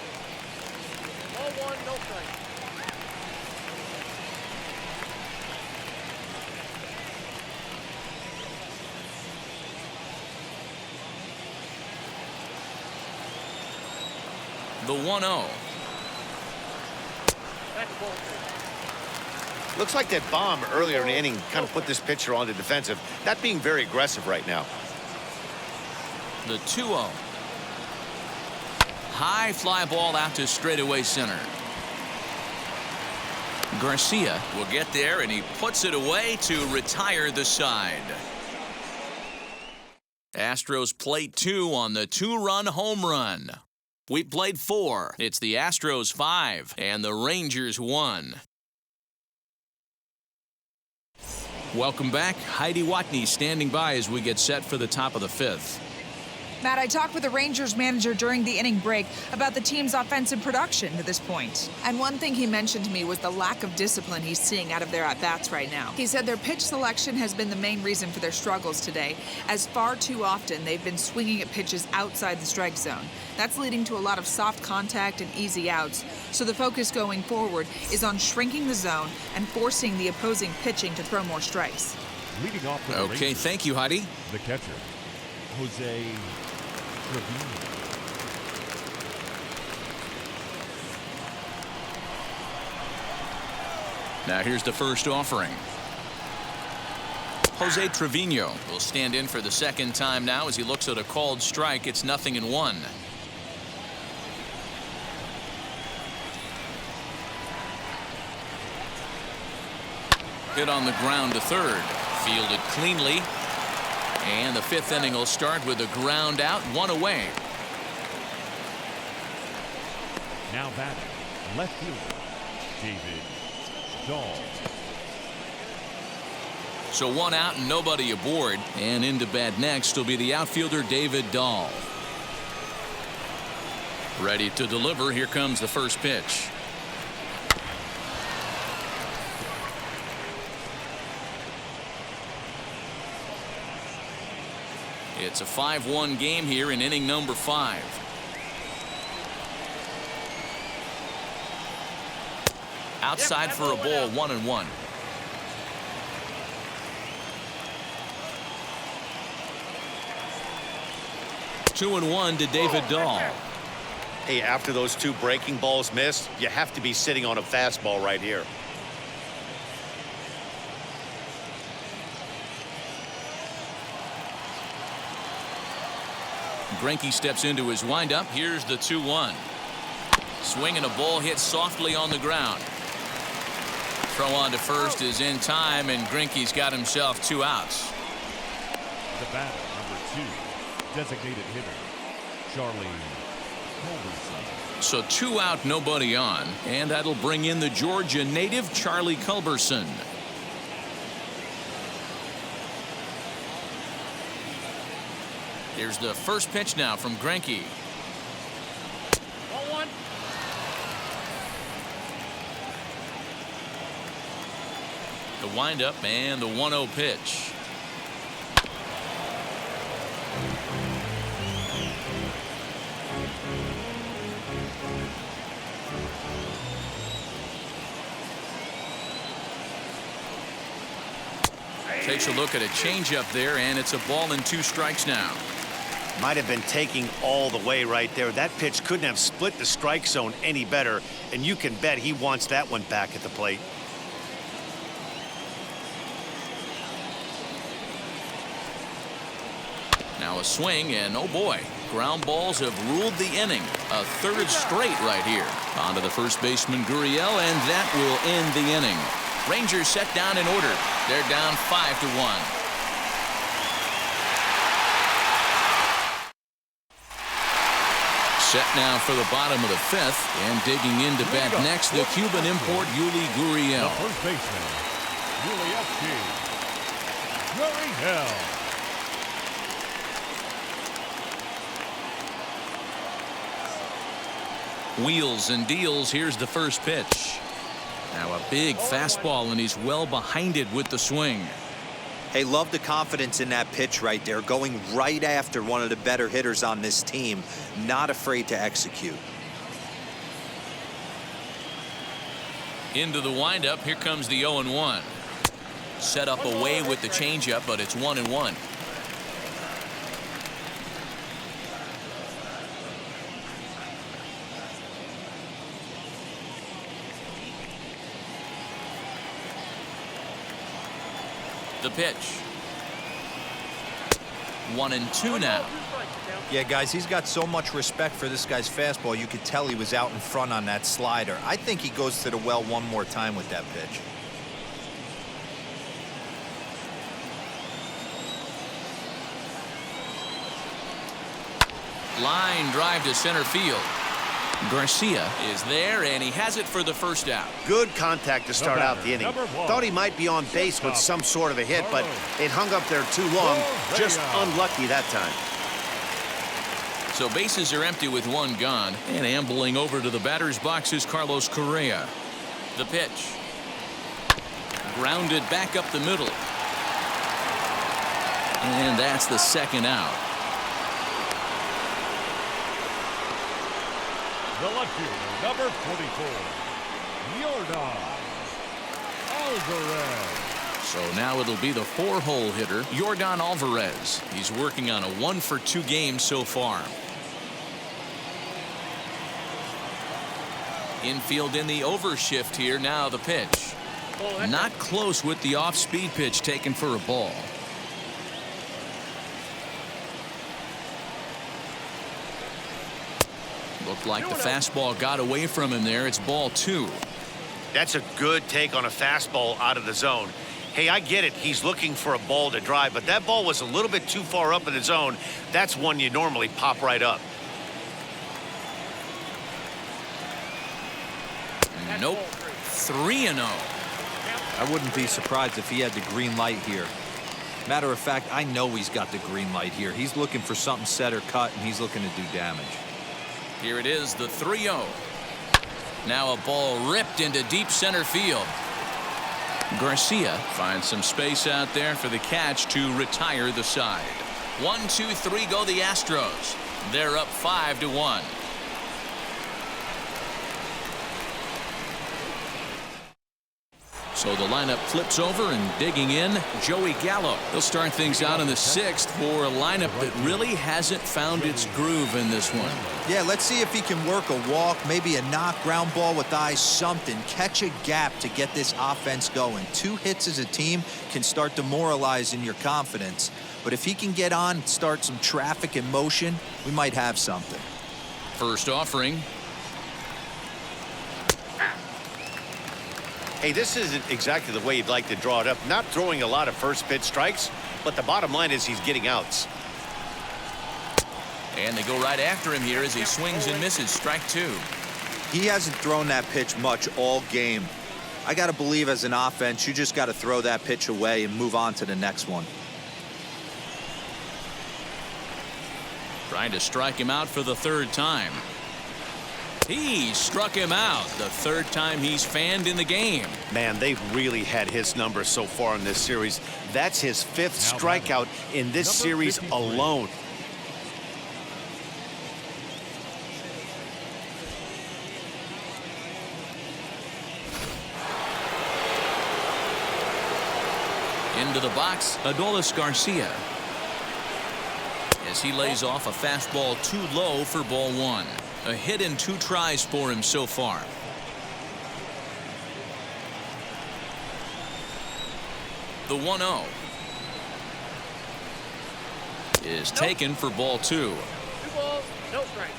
Ball 1, no strike. The 1-0. That's ball 2. Looks like that bomb earlier in the inning kind of put this pitcher on the defensive, not being very aggressive right now. The 2-0. High fly ball out to straightaway center. Garcia will get there, and he puts it away to retire the side. Astros plate 2 on the 2-run home run. We played 4. It's the Astros 5 and the Rangers 1. Welcome back. Heidi Watney standing by as we get set for the top of the 5th. Matt, I talked with the Rangers manager during the inning break about the team's offensive production to this point. And one thing he mentioned to me was the lack of discipline he's seeing out of their at-bats right now. He said their pitch selection has been the main reason for their struggles today, as far too often they've been swinging at pitches outside the strike zone. That's leading to a lot of soft contact and easy outs. So the focus going forward is on shrinking the zone and forcing the opposing pitching to throw more strikes. Leading off for the Okay, Rangers, thank you, Heidi. the catcher. Jose Trevino. Now here's the first offering. Jose Trevino will stand in for the second time now as he looks at a called strike. It's 0-1. Hit on the ground to third. Fielded cleanly. And the fifth inning will start with a ground out, one away. Now batting, left fielder, David Dahl. So one out and nobody aboard. And into bat next will be the outfielder David Dahl. Ready to deliver. Here comes the first pitch. It's a 5-1 game here in inning number 5. Outside for a ball, 1-1. Two and one to David Dahl. Hey, after those two breaking balls missed, you have to be sitting on a fastball right here. Greinke steps into his windup. Here's the 2-1. Swing and a ball hit softly on the ground. Throw on to first is in time, and Greinke's got himself 2 outs. The batter, number 2, designated hitter, Charlie Culberson. So 2 out, nobody on, and that'll bring in the Georgia native Charlie Culberson. Here's the first pitch now from Greinke. 1-1. The windup and the 1-0 pitch. Takes a look at a changeup there, and it's a ball and 2 strikes now. Might have been taking all the way right there. That pitch couldn't have split the strike zone any better, and you can bet he wants that one back at the plate. Now a swing, and oh boy, ground balls have ruled the inning. A third straight right here. On to the first baseman Gurriel, and that will end the inning. Rangers set down in order. They're down 5-1. Set now for the bottom of the 5th, and digging into bat next, the Cuban import Yuli Gurriel. The first baseman, Yuli Gurriel. Wheels and deals. Here's the first pitch. Now a big fastball, and he's well behind it with the swing. Hey, love the confidence in that pitch right there, going right after one of the better hitters on this team, not afraid to execute. Into the windup. Here comes the 0-1. Set up away with the changeup, but it's 1-1. The pitch. 1-2 now. Yeah, guys, he's got so much respect for this guy's fastball. You could tell he was out in front on that slider. I think he goes to the well one more time with that pitch. Line drive to center field. Garcia is there, and he has it for the first out. Good contact to start out the inning. Thought he might be on base with some sort of a hit, but it hung up there too long. Just unlucky that time. So bases are empty with 1 gone, and ambling over to the batter's box is Carlos Correa. The pitch. Grounded back up the middle. And that's the second out. The left fielder, number 44, Yordan Alvarez. So now it'll be the 4-hole hitter, Yordan Alvarez. He's working on a 1-for-2 game so far. Infield in the overshift here. Now the pitch. Not close with the off-speed pitch taken for a ball. Looked like the fastball got away from him there. It's ball 2. That's a good take on a fastball out of the zone. Hey, I get it. He's looking for a ball to drive, but that ball was a little bit too far up in the zone. That's one you normally pop right up. Nope. 3-0. I wouldn't be surprised if he had the green light here. Matter of fact, I know he's got the green light here. He's looking for something set or cut, and he's looking to do damage. Here it is, the 3-0. Now a ball ripped into deep center field. Garcia finds some space out there for the catch to retire the side. 1, 2, 3 go the Astros. They're up 5-1. So the lineup flips over, and digging in, Joey Gallo. He'll start things out in the 6th for a lineup that really hasn't found its groove in this one. Yeah, let's see if he can work a walk, maybe a knock, ground ball with eyes, something. Catch a gap to get this offense going. 2 hits as a team can start demoralizing your confidence. But if he can get on, start some traffic in motion, we might have something. First offering. Hey, this isn't exactly the way you'd like to draw it up. Not throwing a lot of first pitch strikes, but the bottom line is he's getting outs. And they go right after him here as he swings and misses. Strike 2. He hasn't thrown that pitch much all game. I got to believe as an offense, you just got to throw that pitch away and move on to the next one. Trying to strike him out for the 3rd time. He struck him out the 3rd time he's fanned in the game. Man, they've really had his number so far in this series. That's his 5th strikeout in this series alone. Into the box, Adolis Garcia. As he lays off a fastball too low for ball 1. A hit and 2 tries for him so far. The 1-0 is taken for ball 2. 2 balls, no strike.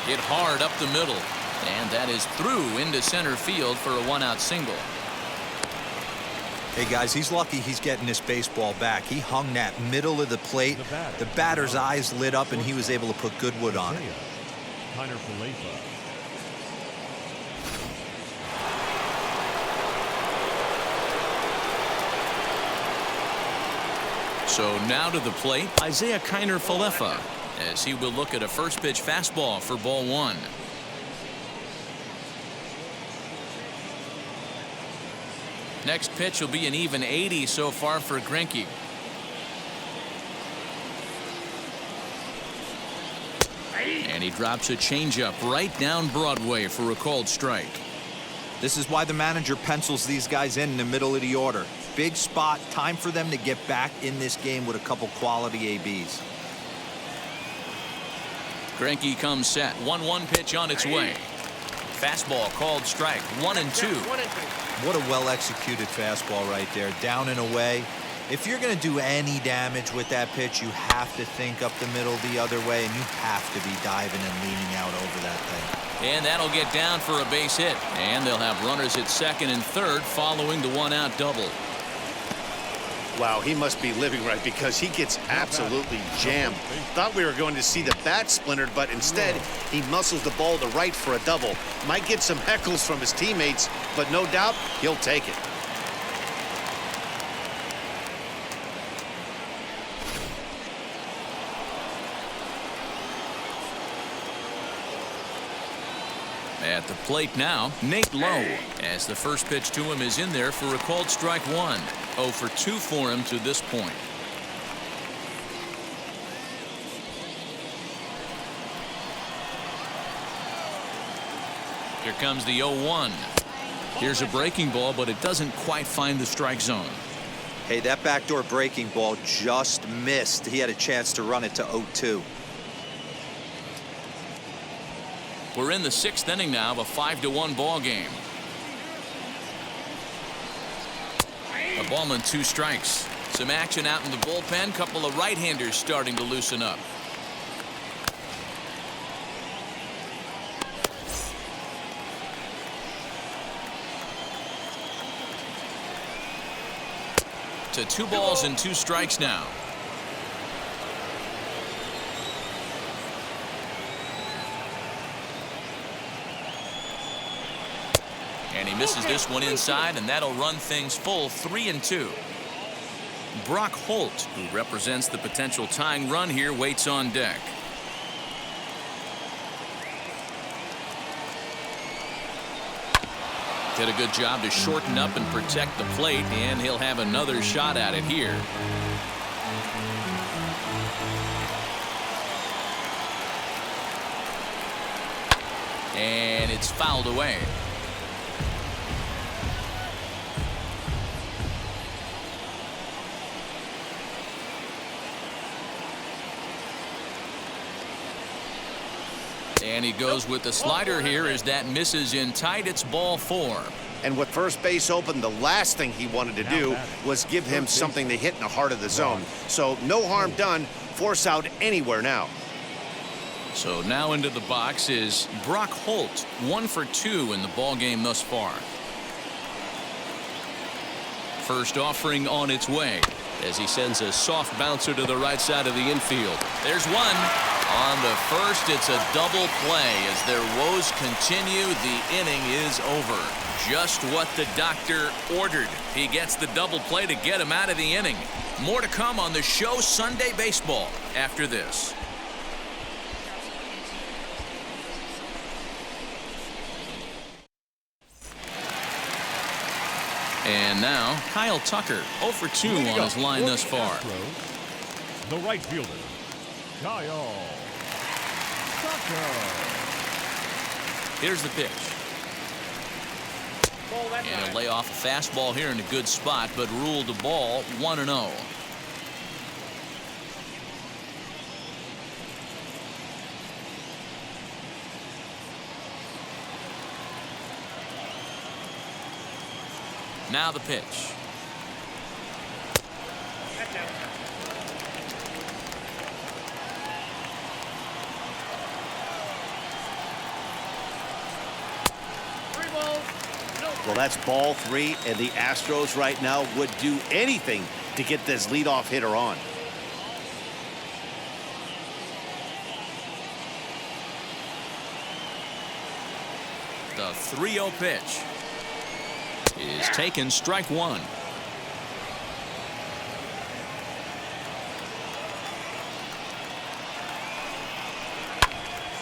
Hit hard up the middle, and that is through into center field for a 1-out single. Hey, guys, he's lucky he's getting this baseball back. He hung that middle of the plate. The batter's eyes lit up, and he was able to put good wood on it. So now to the plate, Isaiah Kiner-Falefa, as he will look at a first pitch fastball for ball 1. Next pitch will be an even 80 so far for Greinke. And he drops a changeup right down Broadway for a called strike. This is why the manager pencils these guys in the middle of the order. Big spot, time for them to get back in this game with a couple quality ABs. Greinke comes set. 1-1 pitch on its way. Fastball called strike. 1-2. What a well-executed fastball right there. Down and away. If you're going to do any damage with that pitch, you have to think up the middle the other way, and you have to be diving and leaning out over that thing. And that'll get down for a base hit. And they'll have runners at 2nd and 3rd following the 1-out double. Wow, he must be living right because he gets absolutely jammed. Thought we were going to see the bat splintered, but instead he muscles the ball to right for a double. Might get some heckles from his teammates, but no doubt he'll take it. At the plate now, Nate Lowe, as the first pitch to him is in there for a called strike 1. 0 for 2 for him to this point. comes the 0-1. Here's a breaking ball, but it doesn't quite find the strike zone. Hey, that backdoor breaking ball just missed. He had a chance to run it to 0-2. We're in the 6th inning now of a 5-1 ball game. A ball and 2 strikes. Some action out in the bullpen. Couple of right-handers starting to loosen up. To 2 balls and 2 strikes now. And he misses this one inside, and that'll run things full 3-2. Brock Holt, who represents the potential tying run here, waits on deck. Did a good job to shorten up and protect the plate, and he'll have another shot at it here. And it's fouled away. And he goes with the slider here as that misses in tight. It's ball 4. And with first base open, the last thing he wanted to do was give him something to hit in the heart of the zone. So no harm done. Force out anywhere now. So now into the box is Brock Holt, 1 for 2 in the ball game thus far. First offering on its way as he sends a soft bouncer to the right side of the infield. There's one. On the first, it's a double play. As their woes continue, the inning is over. Just what the doctor ordered. He gets the double play to get him out of the inning. More to come on the show Sunday Baseball after this. And now, Kyle Tucker, 0 for 2 on his line thus far. The right fielder, Kyle Tucker. Here's the pitch. And he'll lay off a fastball here in a good spot, but ruled the ball 1-0. Now the pitch. Well, that's ball 3, and the Astros right now would do anything to get this leadoff hitter on. The 3-0 pitch is taken, strike 1.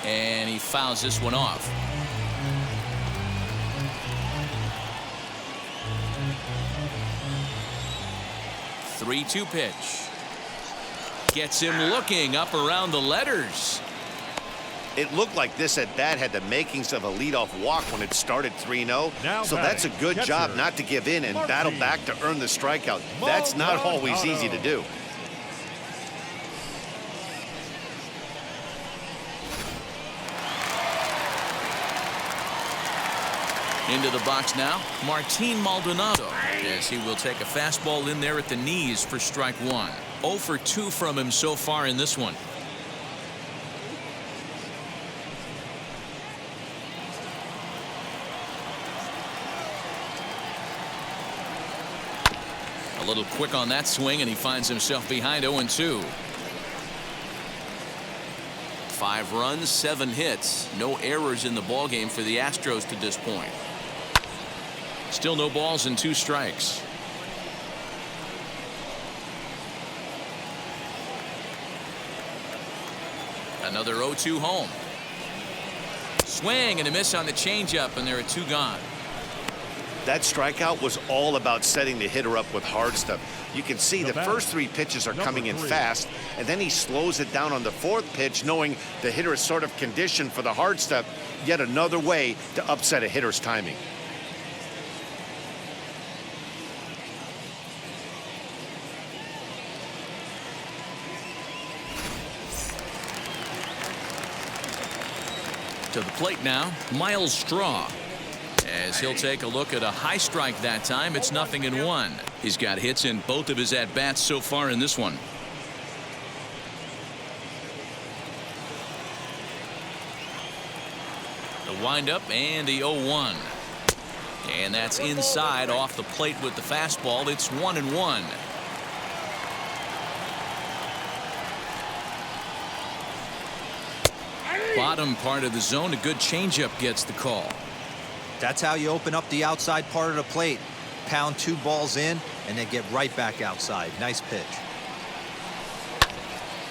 And he fouls this one off. The 3-2 pitch gets him looking up around the letters. It looked like this at bat had the makings of a leadoff walk when it started 3-0. So that's a good job not to give in and battle back to earn the strikeout. That's not always easy to do. Into the box now, Martin Maldonado, as he will take a fastball in there at the knees for strike 1. 0 for 2 from him so far in this one. A little quick on that swing, and he finds himself behind 0-2. 5 runs, 7 hits. No errors in the ballgame for the Astros to this point. Still no balls and 2 strikes. Another 0-2 home. Swing and a miss on the changeup, and there are 2 gone. That strikeout was all about setting the hitter up with hard stuff. You can see the first 3 pitches are coming in fast, and then he slows it down on the 4th pitch, knowing the hitter is sort of conditioned for the hard stuff. Yet another way to upset a hitter's timing. To the plate now, Miles Straw. As he'll take a look at a high strike that time, it's 0-1. He's got hits in both of his at-bats so far in this one. The windup and the 0-1. And that's inside off the plate with the fastball. It's 1-1. Bottom part of the zone, a good changeup gets the call. That's how you open up the outside part of the plate. Pound 2 balls in and then get right back outside. Nice pitch.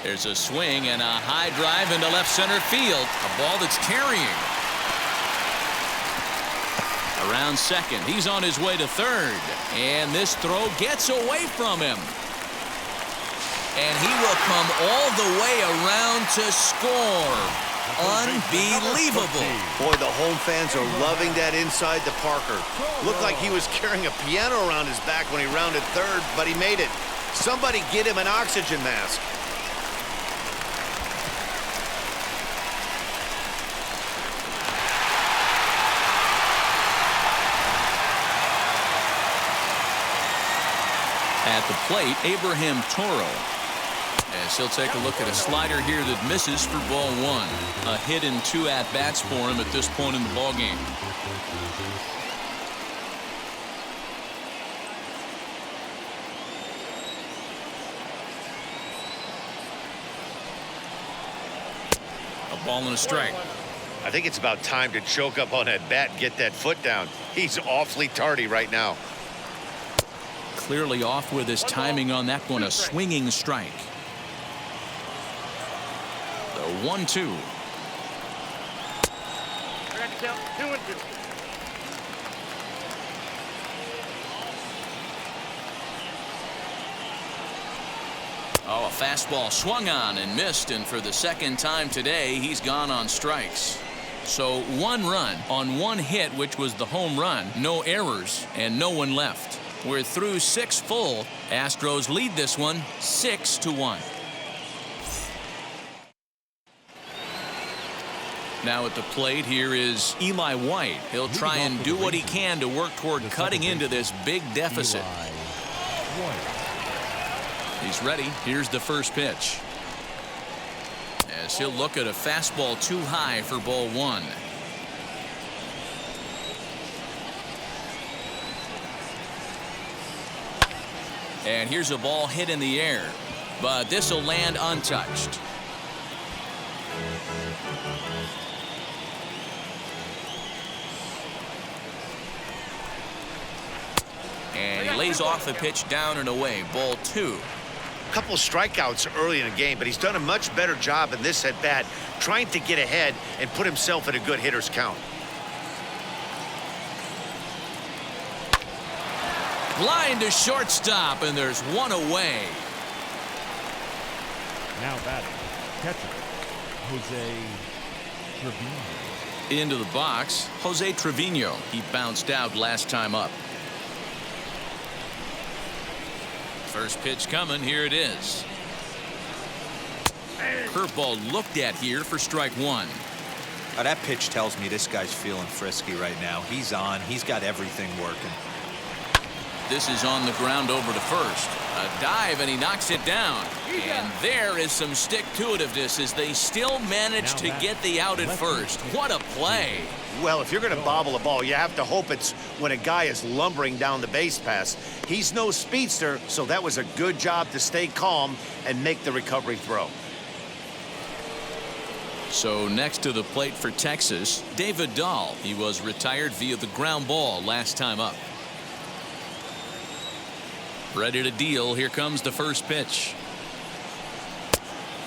There's a swing and a high drive into left center field. A ball that's carrying. Around second, he's on his way to third. And this throw gets away from him. And he will come all the way around to score. Unbelievable. Boy, the home fans are loving that inside the Parker. Looked like he was carrying a piano around his back when he rounded third, but he made it. Somebody get him an oxygen mask. At the plate, Abraham Toro. As he'll take a look at a slider here that misses for ball 1. A hit and 2 at-bats for him at this point in the ballgame. A ball and a strike. I think it's about time to choke up on that bat and get that foot down. He's awfully tardy right now. Clearly off with his timing on that one. A swinging strike. The 1-2. Oh, a fastball swung on and missed, and for the second time today, he's gone on strikes. So 1 run on 1 hit, which was the home run, no errors, and no one left. We're through 6 full. Astros lead this one 6-1. Now at the plate, here is Eli White. He'll try and do what he can to work toward cutting into this big deficit. He's ready. Here's the first pitch. As he'll look at a fastball too high for ball 1. And here's a ball hit in the air, but this will land untouched. And he lays off the pitch down and away. Ball 2. A couple strikeouts early in the game, but he's done a much better job in this at bat, trying to get ahead and put himself in a good hitter's count. Line to shortstop, and there's 1 away. Now batting, catcher, Jose Trevino. Into the box, Jose Trevino. He bounced out last time up. First pitch coming. Here it is. Curveball looked at here for strike 1. That pitch tells me this guy's feeling frisky right now. He's on. He's got everything working. This is on the ground over to first. A dive, and he knocks it down. And there is some stick-to-itiveness as they still manage to get the out at first. What a play. Well, if you're going to bobble a ball, you have to hope it's when a guy is lumbering down the base pass. He's no speedster, so that was a good job to stay calm and make the recovery throw. So next to the plate for Texas, David Dahl. He was retired via the ground ball last time up. Ready to deal. Here comes the first pitch.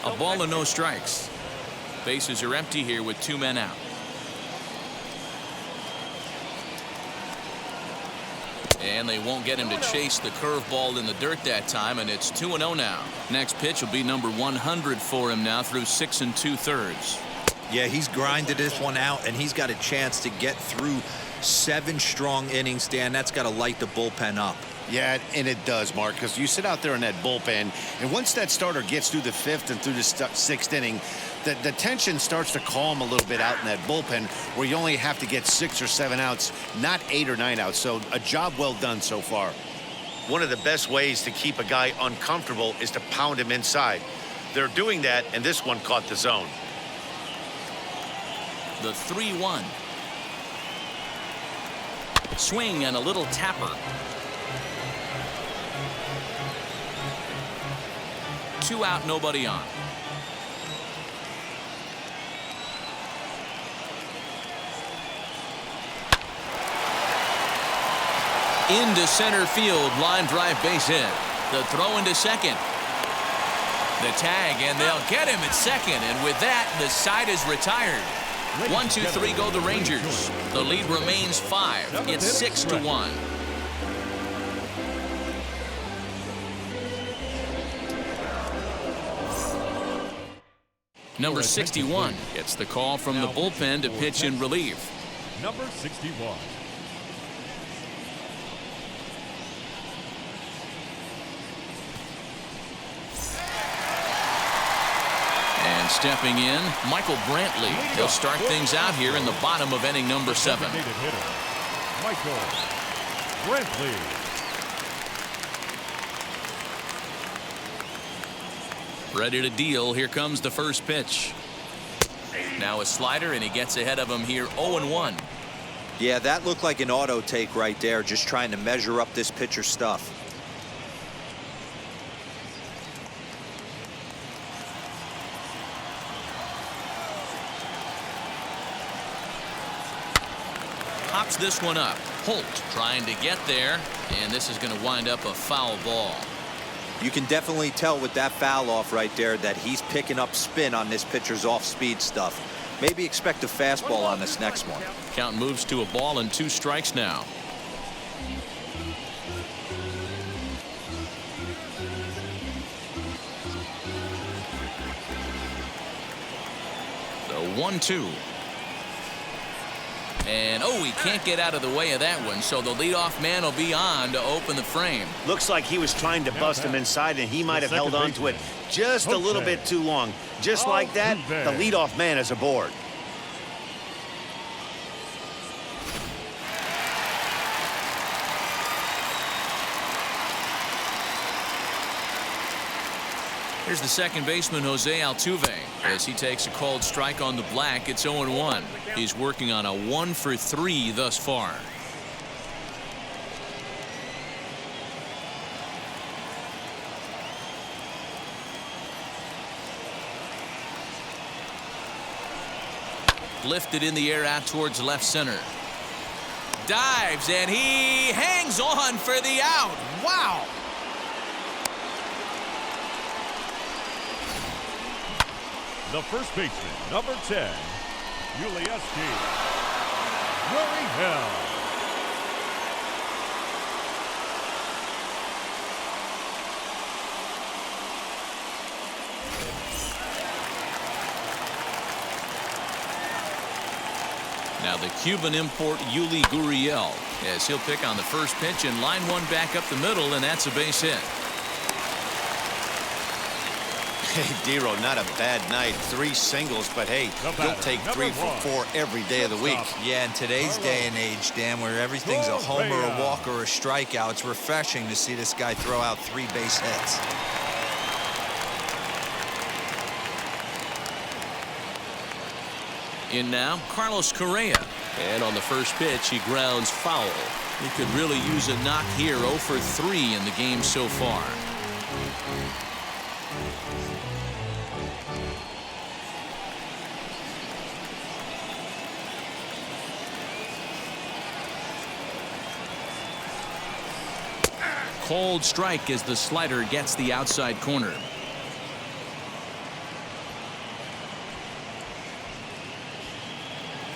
A ball and no strikes. Bases are empty here with 2 men out. And they won't get him to chase the curveball in the dirt that time, and it's 2-0 now. Next pitch will be number 100 for him now through 6 2/3. Yeah, he's grinded this one out, and he's got a chance to get through 7 strong innings, Dan. That's got to light the bullpen up. Yeah, and it does, Mark, because you sit out there in that bullpen, and once that starter gets through the 5th and through the 6th inning, the tension starts to calm a little bit out in that bullpen, where you only have to get 6 or 7 outs, not 8 or 9 outs. So a job well done so far. One of the best ways to keep a guy uncomfortable is to pound him inside. They're doing that, and this one caught the zone. The 3-1. Swing and a little tapper. 2 out, nobody on. Into center field, line drive, base hit. The throw into second. The tag, and they'll get him at second, and with that, the side is retired. 1, 2, 3 go the Rangers. The lead remains 5. It's 6-1. Number 61 gets the call from the bullpen to pitch in relief. Number 61. And stepping in, Michael Brantley. He'll start things out here in the bottom of inning number 7. Michael Brantley. Ready to deal. Here comes the first pitch. Now a slider, and he gets ahead of him here 0-1. Yeah, that looked like an auto take right there, just trying to measure up this pitcher's stuff. Pops this one up. Holt trying to get there, and this is going to wind up a foul ball. You can definitely tell with that foul off right there that he's picking up spin on this pitcher's off-speed stuff. Maybe expect a fastball on this next one. Count moves to a ball and 2 strikes now. The 1-2. And, oh, he can't get out of the way of that one, so the leadoff man will be on to open the frame. Looks like he was trying to bust him inside, and he might have held on to it just a little bit too long. Just like that, the leadoff man is aboard. Here's the second baseman, Jose Altuve, as he takes a called strike on the black. It's 0-1. He's working on a 1-for-3 thus far. Lifted in the air out towards left center. Dives, and he hangs on for the out. Wow. The first baseman, number 10, Ulieski. Gurriel. Now the Cuban import Yuli Gurriel, as he'll pick on the first pitch and line one back up the middle, and that's a base hit. Hey, Dero, not a bad night. 3 singles, but hey, you'll take 3 for 4 every day of the week. Yeah, in today's day and age, Dan, where everything's a homer, a walk, or a strikeout, it's refreshing to see this guy throw out 3 base hits. In now, Carlos Correa. And on the first pitch, he grounds foul. He could really use a knock here. 0 for 3 in the game so far. Cold strike as the slider gets the outside corner.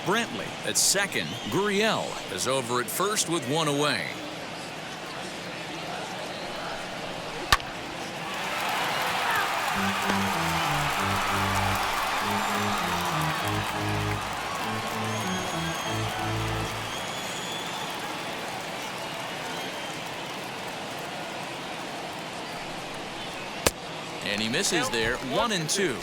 Brantley at second. Gurriel is over at first with 1 away. And he misses there, 1-2.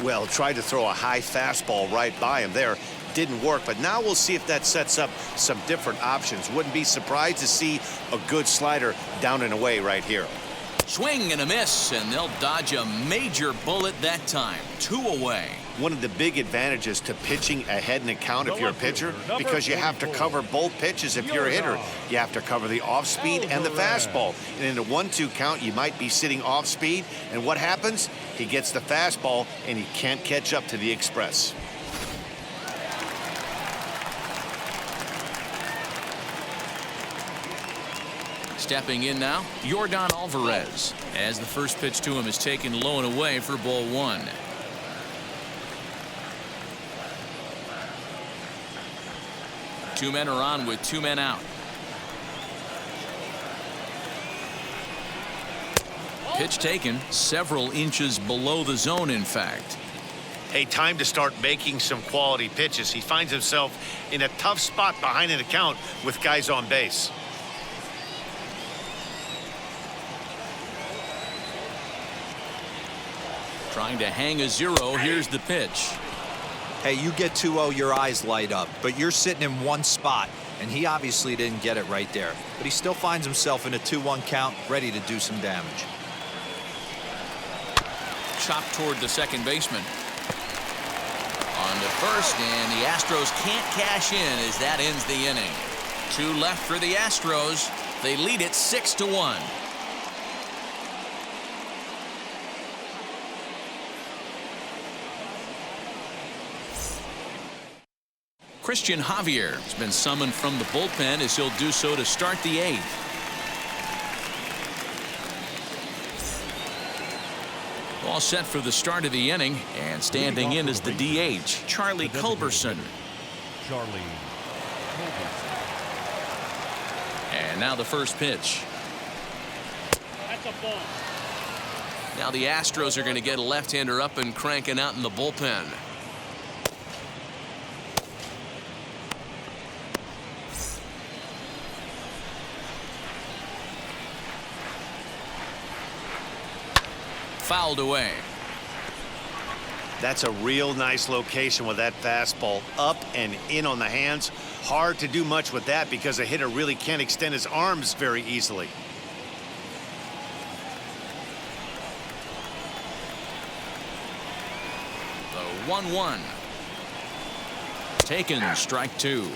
Well, tried to throw a high fastball right by him there. Didn't work, but now we'll see if that sets up some different options. Wouldn't be surprised to see a good slider down and away right here. Swing and a miss, and they'll dodge a major bullet that time. 2 away. One of the big advantages to pitching ahead in a count if you're a pitcher, because you have to cover both pitches if you're a hitter. You have to cover the off speed and the fastball. And in a 1-2 count, you might be sitting off speed, and what happens? He gets the fastball, and he can't catch up to the express. Stepping in now, Yordan Alvarez, as the first pitch to him is taken low and away for ball 1. Two men are on with 2 men out. Pitch taken several inches below the zone, in fact. Hey, time to start making some quality pitches. He finds himself in a tough spot behind an account with guys on base. Trying to hang a 0. Here's the pitch. Hey, you get 2-0, your eyes light up, but you're sitting in one spot, and he obviously didn't get it right there. But he still finds himself in a 2-1 count, ready to do some damage. Chopped toward the second baseman. On to first, and the Astros can't cash in as that ends the inning. 2 left for the Astros. They lead it 6-1. Christian Javier has been summoned from the bullpen as he'll do so to start the 8th. All set for the start of the inning, and standing in is the DH, Charlie Culberson. And now the first pitch. That's a ball. Now the Astros are going to get a left-hander up and cranking out in the bullpen. Fouled away. That's a real nice location with that fastball up and in on the hands. Hard to do much with that because a hitter really can't extend his arms very easily. The 1-1. Taken, strike 2.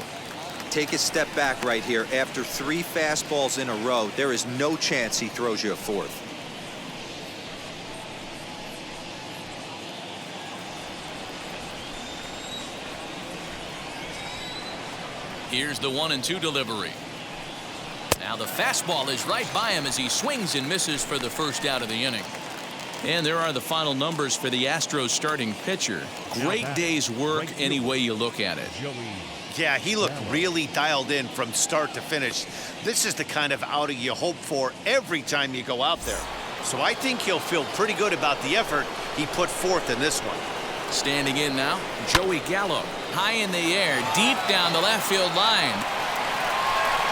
Take a step back right here. After 3 fastballs in a row, there is no chance he throws you a 4th. Here's the 1-2 delivery. Now the fastball is right by him as he swings and misses for the first out of the inning. And there are the final numbers for the Astros starting pitcher. Great day's work any way you look at it. Yeah, he looked really dialed in from start to finish. This is the kind of outing you hope for every time you go out there. So I think he'll feel pretty good about the effort he put forth in this one. Standing in now, Joey Gallo. High in the air, deep down the left field line.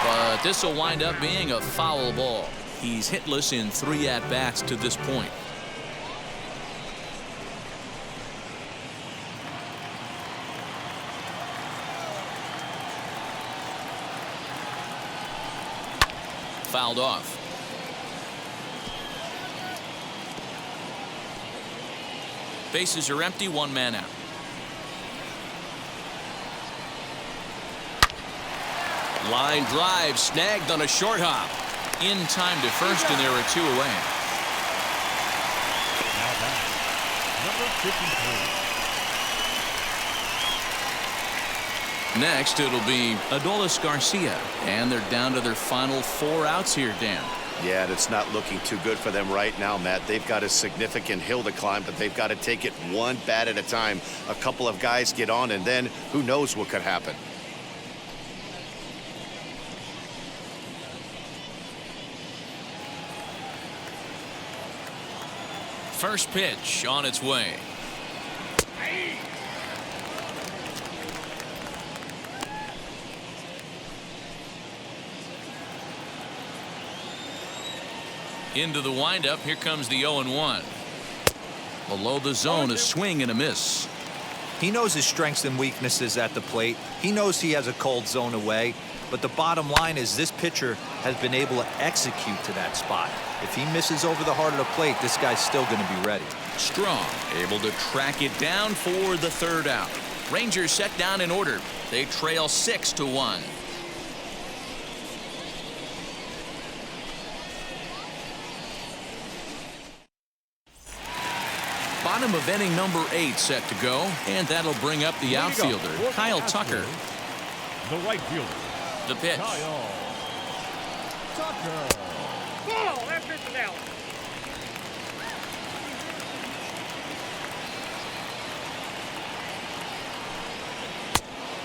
But this will wind up being a foul ball. He's hitless in 3 at-bats to this point. Fouled off. Bases are empty, 1 man out. Line drive snagged on a short hop. In time to first, and there are 2 away. Now back, number 53. Next, it'll be Adolis Garcia, and they're down to their final 4 outs here, Dan. Yeah, and it's not looking too good for them right now, Matt. They've got a significant hill to climb, but they've got to take it 1 bat at a time. A couple of guys get on, and then who knows what could happen. First pitch on its way. Into the windup. Here comes the 0-1. Below the zone, a swing and a miss. He knows his strengths and weaknesses at the plate. He knows he has a cold zone away. But the bottom line is this pitcher has been able to execute to that spot. If he misses over the heart of the plate, this guy's still going to be ready. Strong able to track it down for the third out. Rangers set down in order. They trail 6-1. Bottom of inning number 8 set to go, and that'll bring up the outfielder, Kyle Tucker. The right fielder. The pitch. Kyle Tucker. Ball. That pitch is out.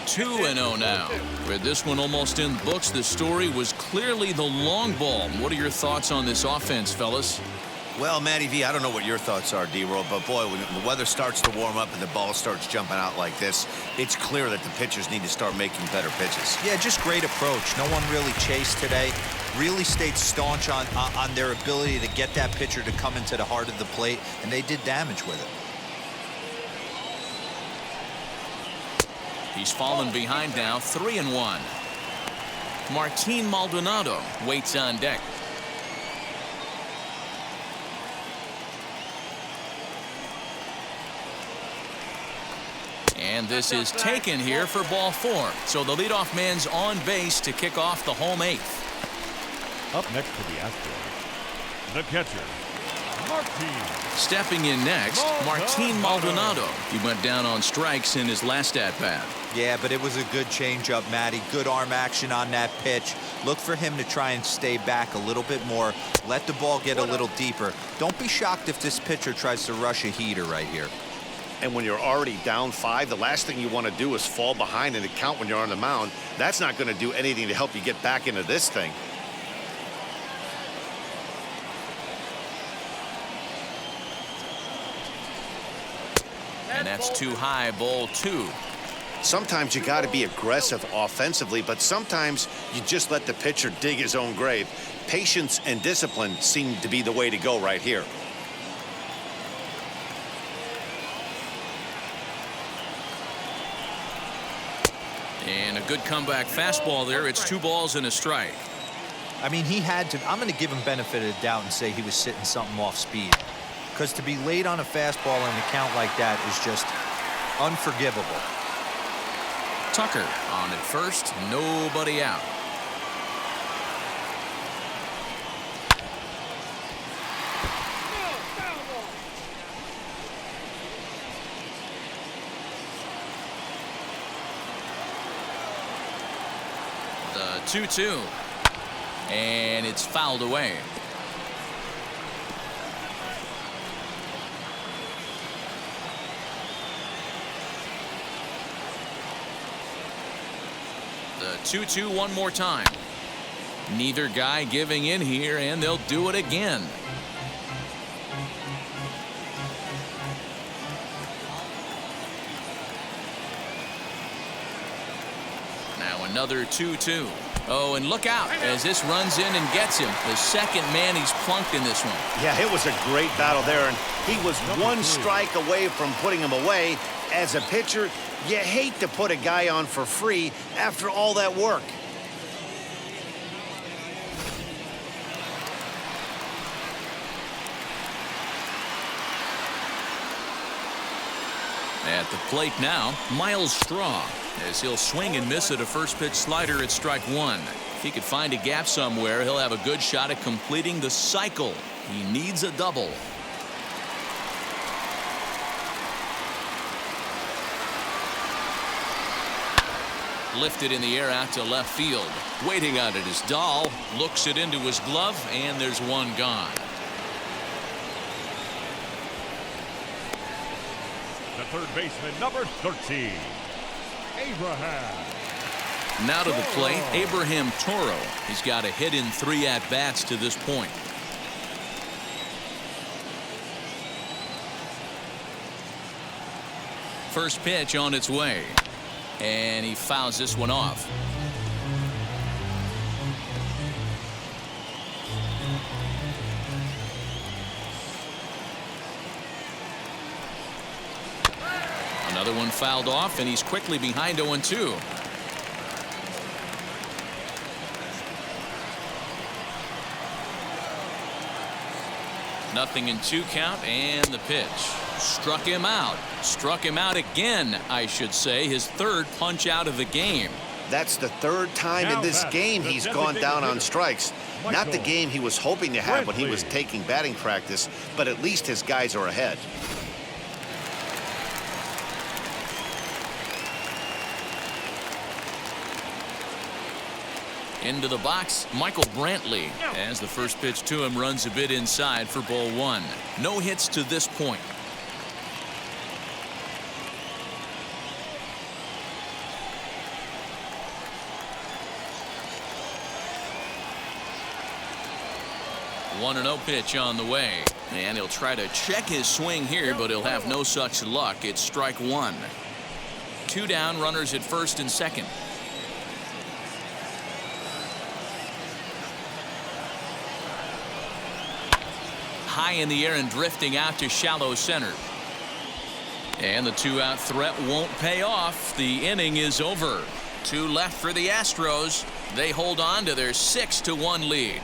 Two and 0 now. With this one almost in the books, the story was clearly the long ball. What are your thoughts on this offense, fellas? Well, Matty V, I don't know what your thoughts are, D-Roll, but boy, when the weather starts to warm up and the ball starts jumping out like this, it's clear that the pitchers need to start making better pitches. Yeah, just great approach. No one really chased today. Really stayed staunch on their ability to get that pitcher to come into the heart of the plate, and they did damage with it. He's fallen behind now, 3-1. Martin Maldonado waits on deck. And this is taken here for ball 4. So the leadoff man's on base to kick off the home 8th. Up next for the Astros, the catcher, Martin. Stepping in next, Martin Maldonado. He went down on strikes in his last at-bat. Yeah, but it was a good changeup, Matty. Good arm action on that pitch. Look for him to try and stay back a little bit more. Let the ball get a little deeper. Don't be shocked if this pitcher tries to rush a heater right here. And when you're already down 5, the last thing you want to do is fall behind in the count when you're on the mound. That's not going to do anything to help you get back into this thing. And that's too high, ball 2. Sometimes you got to be aggressive offensively, but sometimes you just let the pitcher dig his own grave. Patience and discipline seem to be the way to go right here. And a good comeback fastball there. It's 2 balls and a strike. I mean, he had to. I'm going to give him benefit of the doubt and say he was sitting something off speed. Because to be late on a fastball in a count like that is just unforgivable. Tucker on at first, nobody out. The 2-2. And it's fouled away. The 2-2 one more time. Neither guy giving in here, and they'll do it again. Now another 2-2. Oh, and look out as this runs in and gets him. The second man he's plunked in this one. Yeah, it was a great battle there, and he was one strike away from putting him away. As a pitcher, you hate to put a guy on for free after all that work. At the plate now, Miles Straw, as he'll swing and miss at a first pitch slider at strike 1. If he could find a gap somewhere, he'll have a good shot at completing the cycle. He needs a double. Lifted in the air out to left field. Waiting on it is Dahl. Looks it into his glove, and there's one gone. The third baseman, number 13, Abraham. Now to the plate, Abraham Toro. He's got a hit in 3 at-bats to this point. First pitch on its way. And he fouls this one off. Another one fouled off, and he's quickly behind 0-2. Nothing in 2 count, and the pitch. Struck him out. Struck him out again, I should say. His 3rd punch out of the game. That's the 3rd time in this game he's gone down on strikes. Not the game he was hoping to have when he was taking batting practice, but at least his guys are ahead. Into the box, Michael Brantley, as the first pitch to him runs a bit inside for ball 1. No hits to this point. One 1-0 pitch on the way, and he'll try to check his swing here, but he'll have no such luck. It's strike 1. 2 down, runners at first and second. High in the air and drifting out to shallow center. And the 2-out threat won't pay off. The inning is over. 2 left for the Astros. They hold on to their 6-1 lead.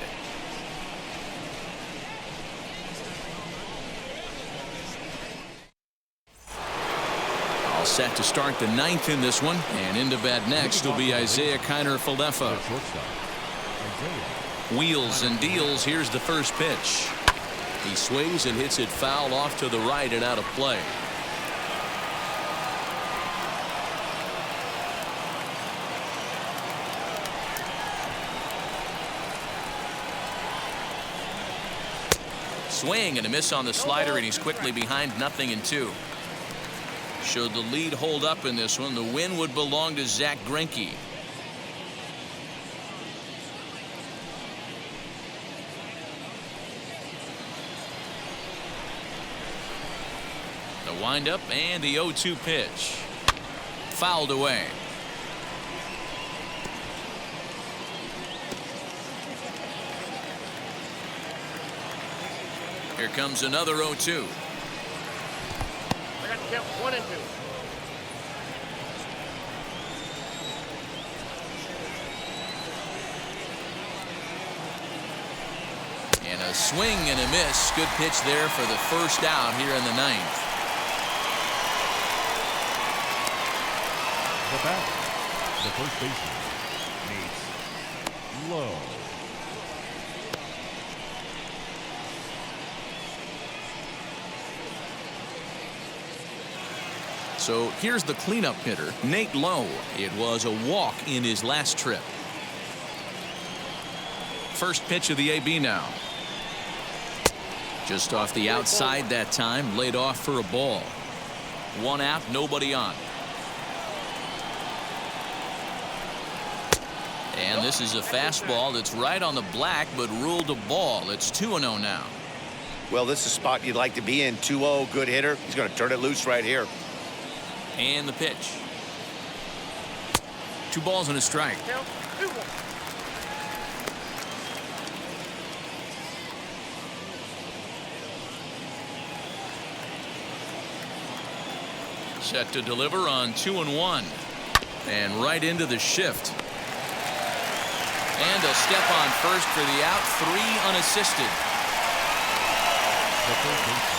All set to start the 9th in this one. And into bat next will be Isaiah Kiner-Falefa. Wheels and deals. Here's the first pitch. He swings and hits it foul off to the right and out of play. Swing and a miss on the slider, and he's quickly behind 0-2. Should the lead hold up in this one, the win would belong to Zach Greinke. The windup and the 0-2 pitch. Fouled away. Here comes another 0-2. I got to count 1 and 2. And a swing and a miss. Good pitch there for the first out here in the 9th. The batter, the first baseman, Nate Lowe. So here's the cleanup hitter, Nate Lowe. It was a walk in his last trip. First pitch of the AB now. Just off the outside that time, laid off for a ball. 1 out, nobody on. And this is a fastball that's right on the black, but ruled a ball. It's 2-0 now. Well, this is a spot you'd like to be in. 2-0, good hitter. He's going to turn it loose right here. And the pitch. 2 balls and a strike. Count 2-1. Set to deliver on 2-1. And right into the shift. And a step on first for the out. 3 unassisted. The third baseman,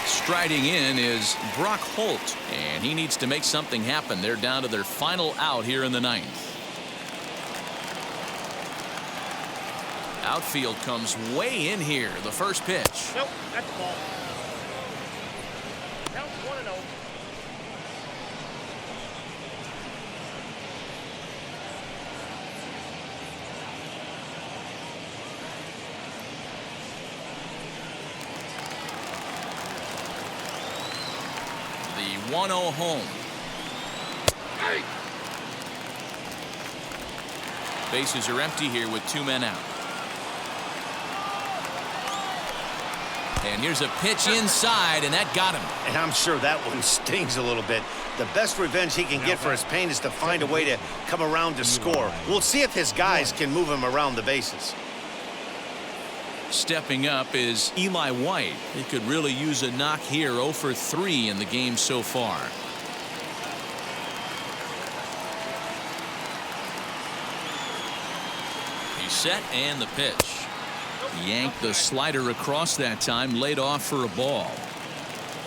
Striding in is Brock Holt, and he needs to make something happen. They're down to their final out here in the 9th. Outfield comes way in here. The first pitch. Nope, that's the ball. Count 1-0. The 1-0 home. Bases are empty here with 2 men out. And here's a pitch inside, and that got him. And I'm sure that one stings a little bit. The best revenge he can get for his pain is to find a way to come around to score. We'll see if his guys can move him around the bases. Stepping up is Eli White. He could really use a knock here. 0 for 3 in the game so far. He's set and the pitch. Yanked the slider across that time, laid off for a ball.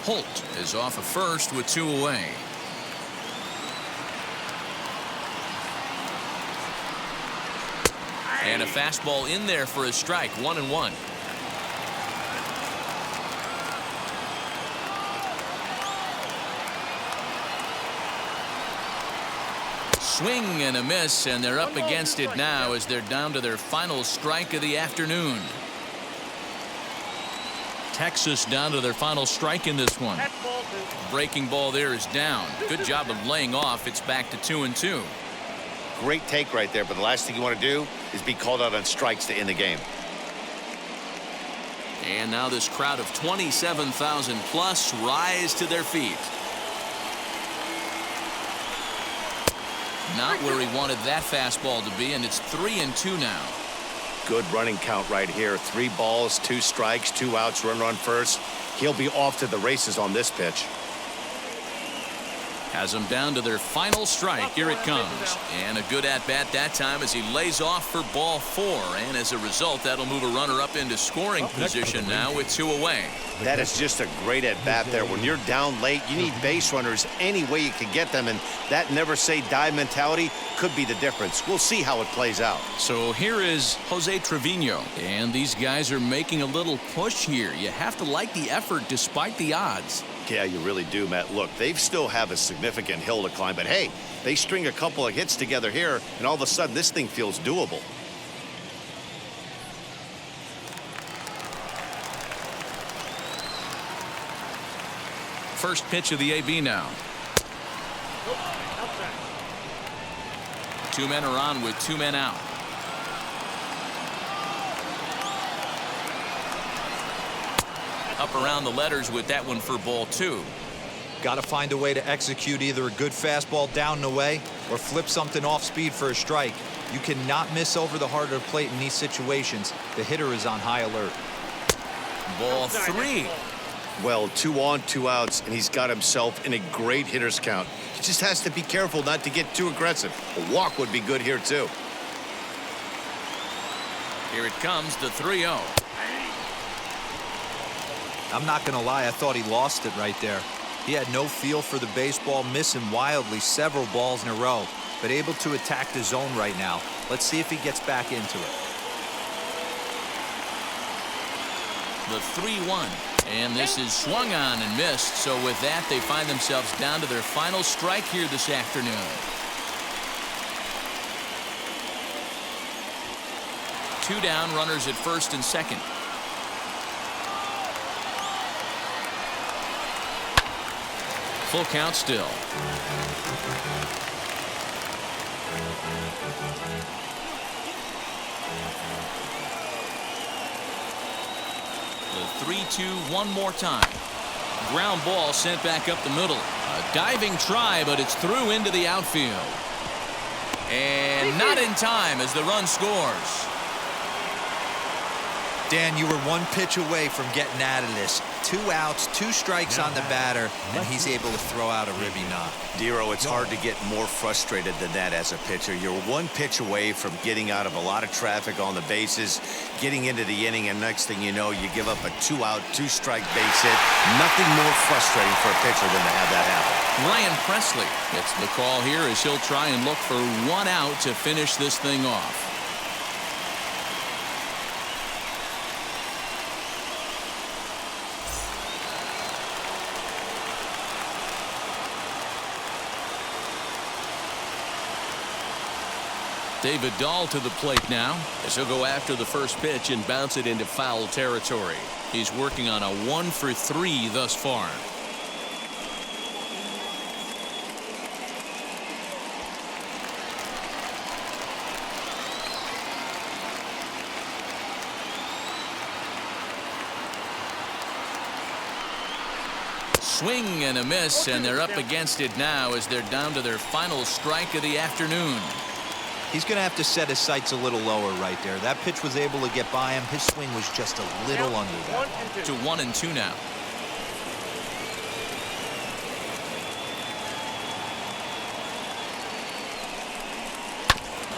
Holt is off of first with 2 away. And a fastball in there for a strike. 1-1. Swing and a miss, and they're up against it now as they're down to their final strike of the afternoon. Texas down to their final strike in this one. Breaking ball there is down. Good job of laying off. It's back to 2-2. Great take right there, but the last thing you want to do is be called out on strikes to end the game. And now this crowd of 27,000 plus rise to their feet. Not where he wanted that fastball to be, and it's 3-2 now. Good running count right here. 3 balls, 2 strikes, 2 outs, run first. He'll be off to the races on this pitch. Has them down to their final strike. Here it comes. And a good at-bat that time as he lays off for ball 4. And as a result, that'll move a runner up into scoring position now with 2 away. That is just a great at-bat there. When you're down late, you need base runners any way you can get them. And that never-say-die mentality could be the difference. We'll see how it plays out. So here is Jose Trevino. And these guys are making a little push here. You have to like the effort despite the odds. Yeah, you really do, Matt. Look, they still have a significant hill to climb, but hey, they string a couple of hits together here, and all of a sudden this thing feels doable. First pitch of the AB now. 2 men are on with 2 men out. Up around the letters with that one for ball 2. Got to find a way to execute either a good fastball down and away or flip something off speed for a strike. You cannot miss over the heart of the plate in these situations. The hitter is on high alert. Ball 3. Well, 2 on, 2 outs, and he's got himself in a great hitter's count. He just has to be careful not to get too aggressive. A walk would be good here, too. Here it comes, the 3-0. I'm not going to lie, I thought he lost it right there. He had no feel for the baseball, missing wildly several balls in a row, but able to attack the zone right now. Let's see if he gets back into it. The 3-1. And this is swung on and missed. So with that, they find themselves down to their final strike here this afternoon. 2 down, runners at first and second. Full count still. The 3-2 one more time. Ground ball sent back up the middle. A diving try, but it's through into the outfield. And not in time as the run scores. Dan, you were 1 pitch away from getting out of this. 2 outs, 2 strikes on the batter, and he's able to throw out a ribby knock. Dero, it's hard to get more frustrated than that as a pitcher. You're 1 pitch away from getting out of a lot of traffic on the bases, getting into the inning, and next thing you know, you give up a 2-out, 2-strike base hit. Nothing more frustrating for a pitcher than to have that happen. Ryan Presley gets the call here as he'll try and look for 1 out to finish this thing off. David Dahl to the plate now as he'll go after the first pitch and bounce it into foul territory. He's working on a 1 for 3 thus far. Swing and a miss, and they're up against it now as they're down to their final strike of the afternoon. He's going to have to set his sights a little lower right there. That pitch was able to get by him. His swing was just a little under that. 1 and 2 now.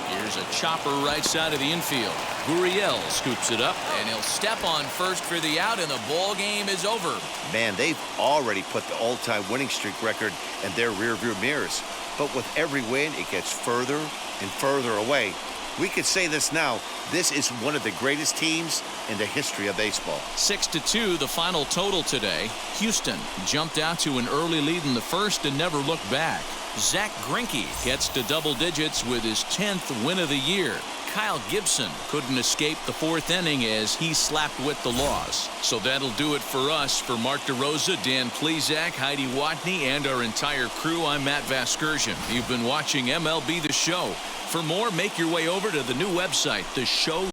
Here's a chopper right side of the infield. Gurriel scoops it up, and he'll step on first for the out, and the ball game is over. Man, they've already put the all-time winning streak record in their rearview mirrors. But with every win, it gets further and further away. We could say this now. This is one of the greatest teams in the history of baseball. 6-2, the final total today. Houston jumped out to an early lead in the first and never looked back. Zach Greinke gets to double digits with his 10th win of the year. Kyle Gibson couldn't escape the fourth inning as he slapped with the loss. So that'll do it for us. For Mark DeRosa, Dan Plesac, Heidi Watney, and our entire crew, I'm Matt Vasgersian. You've been watching MLB The Show. For more, make your way over to the new website, The Show.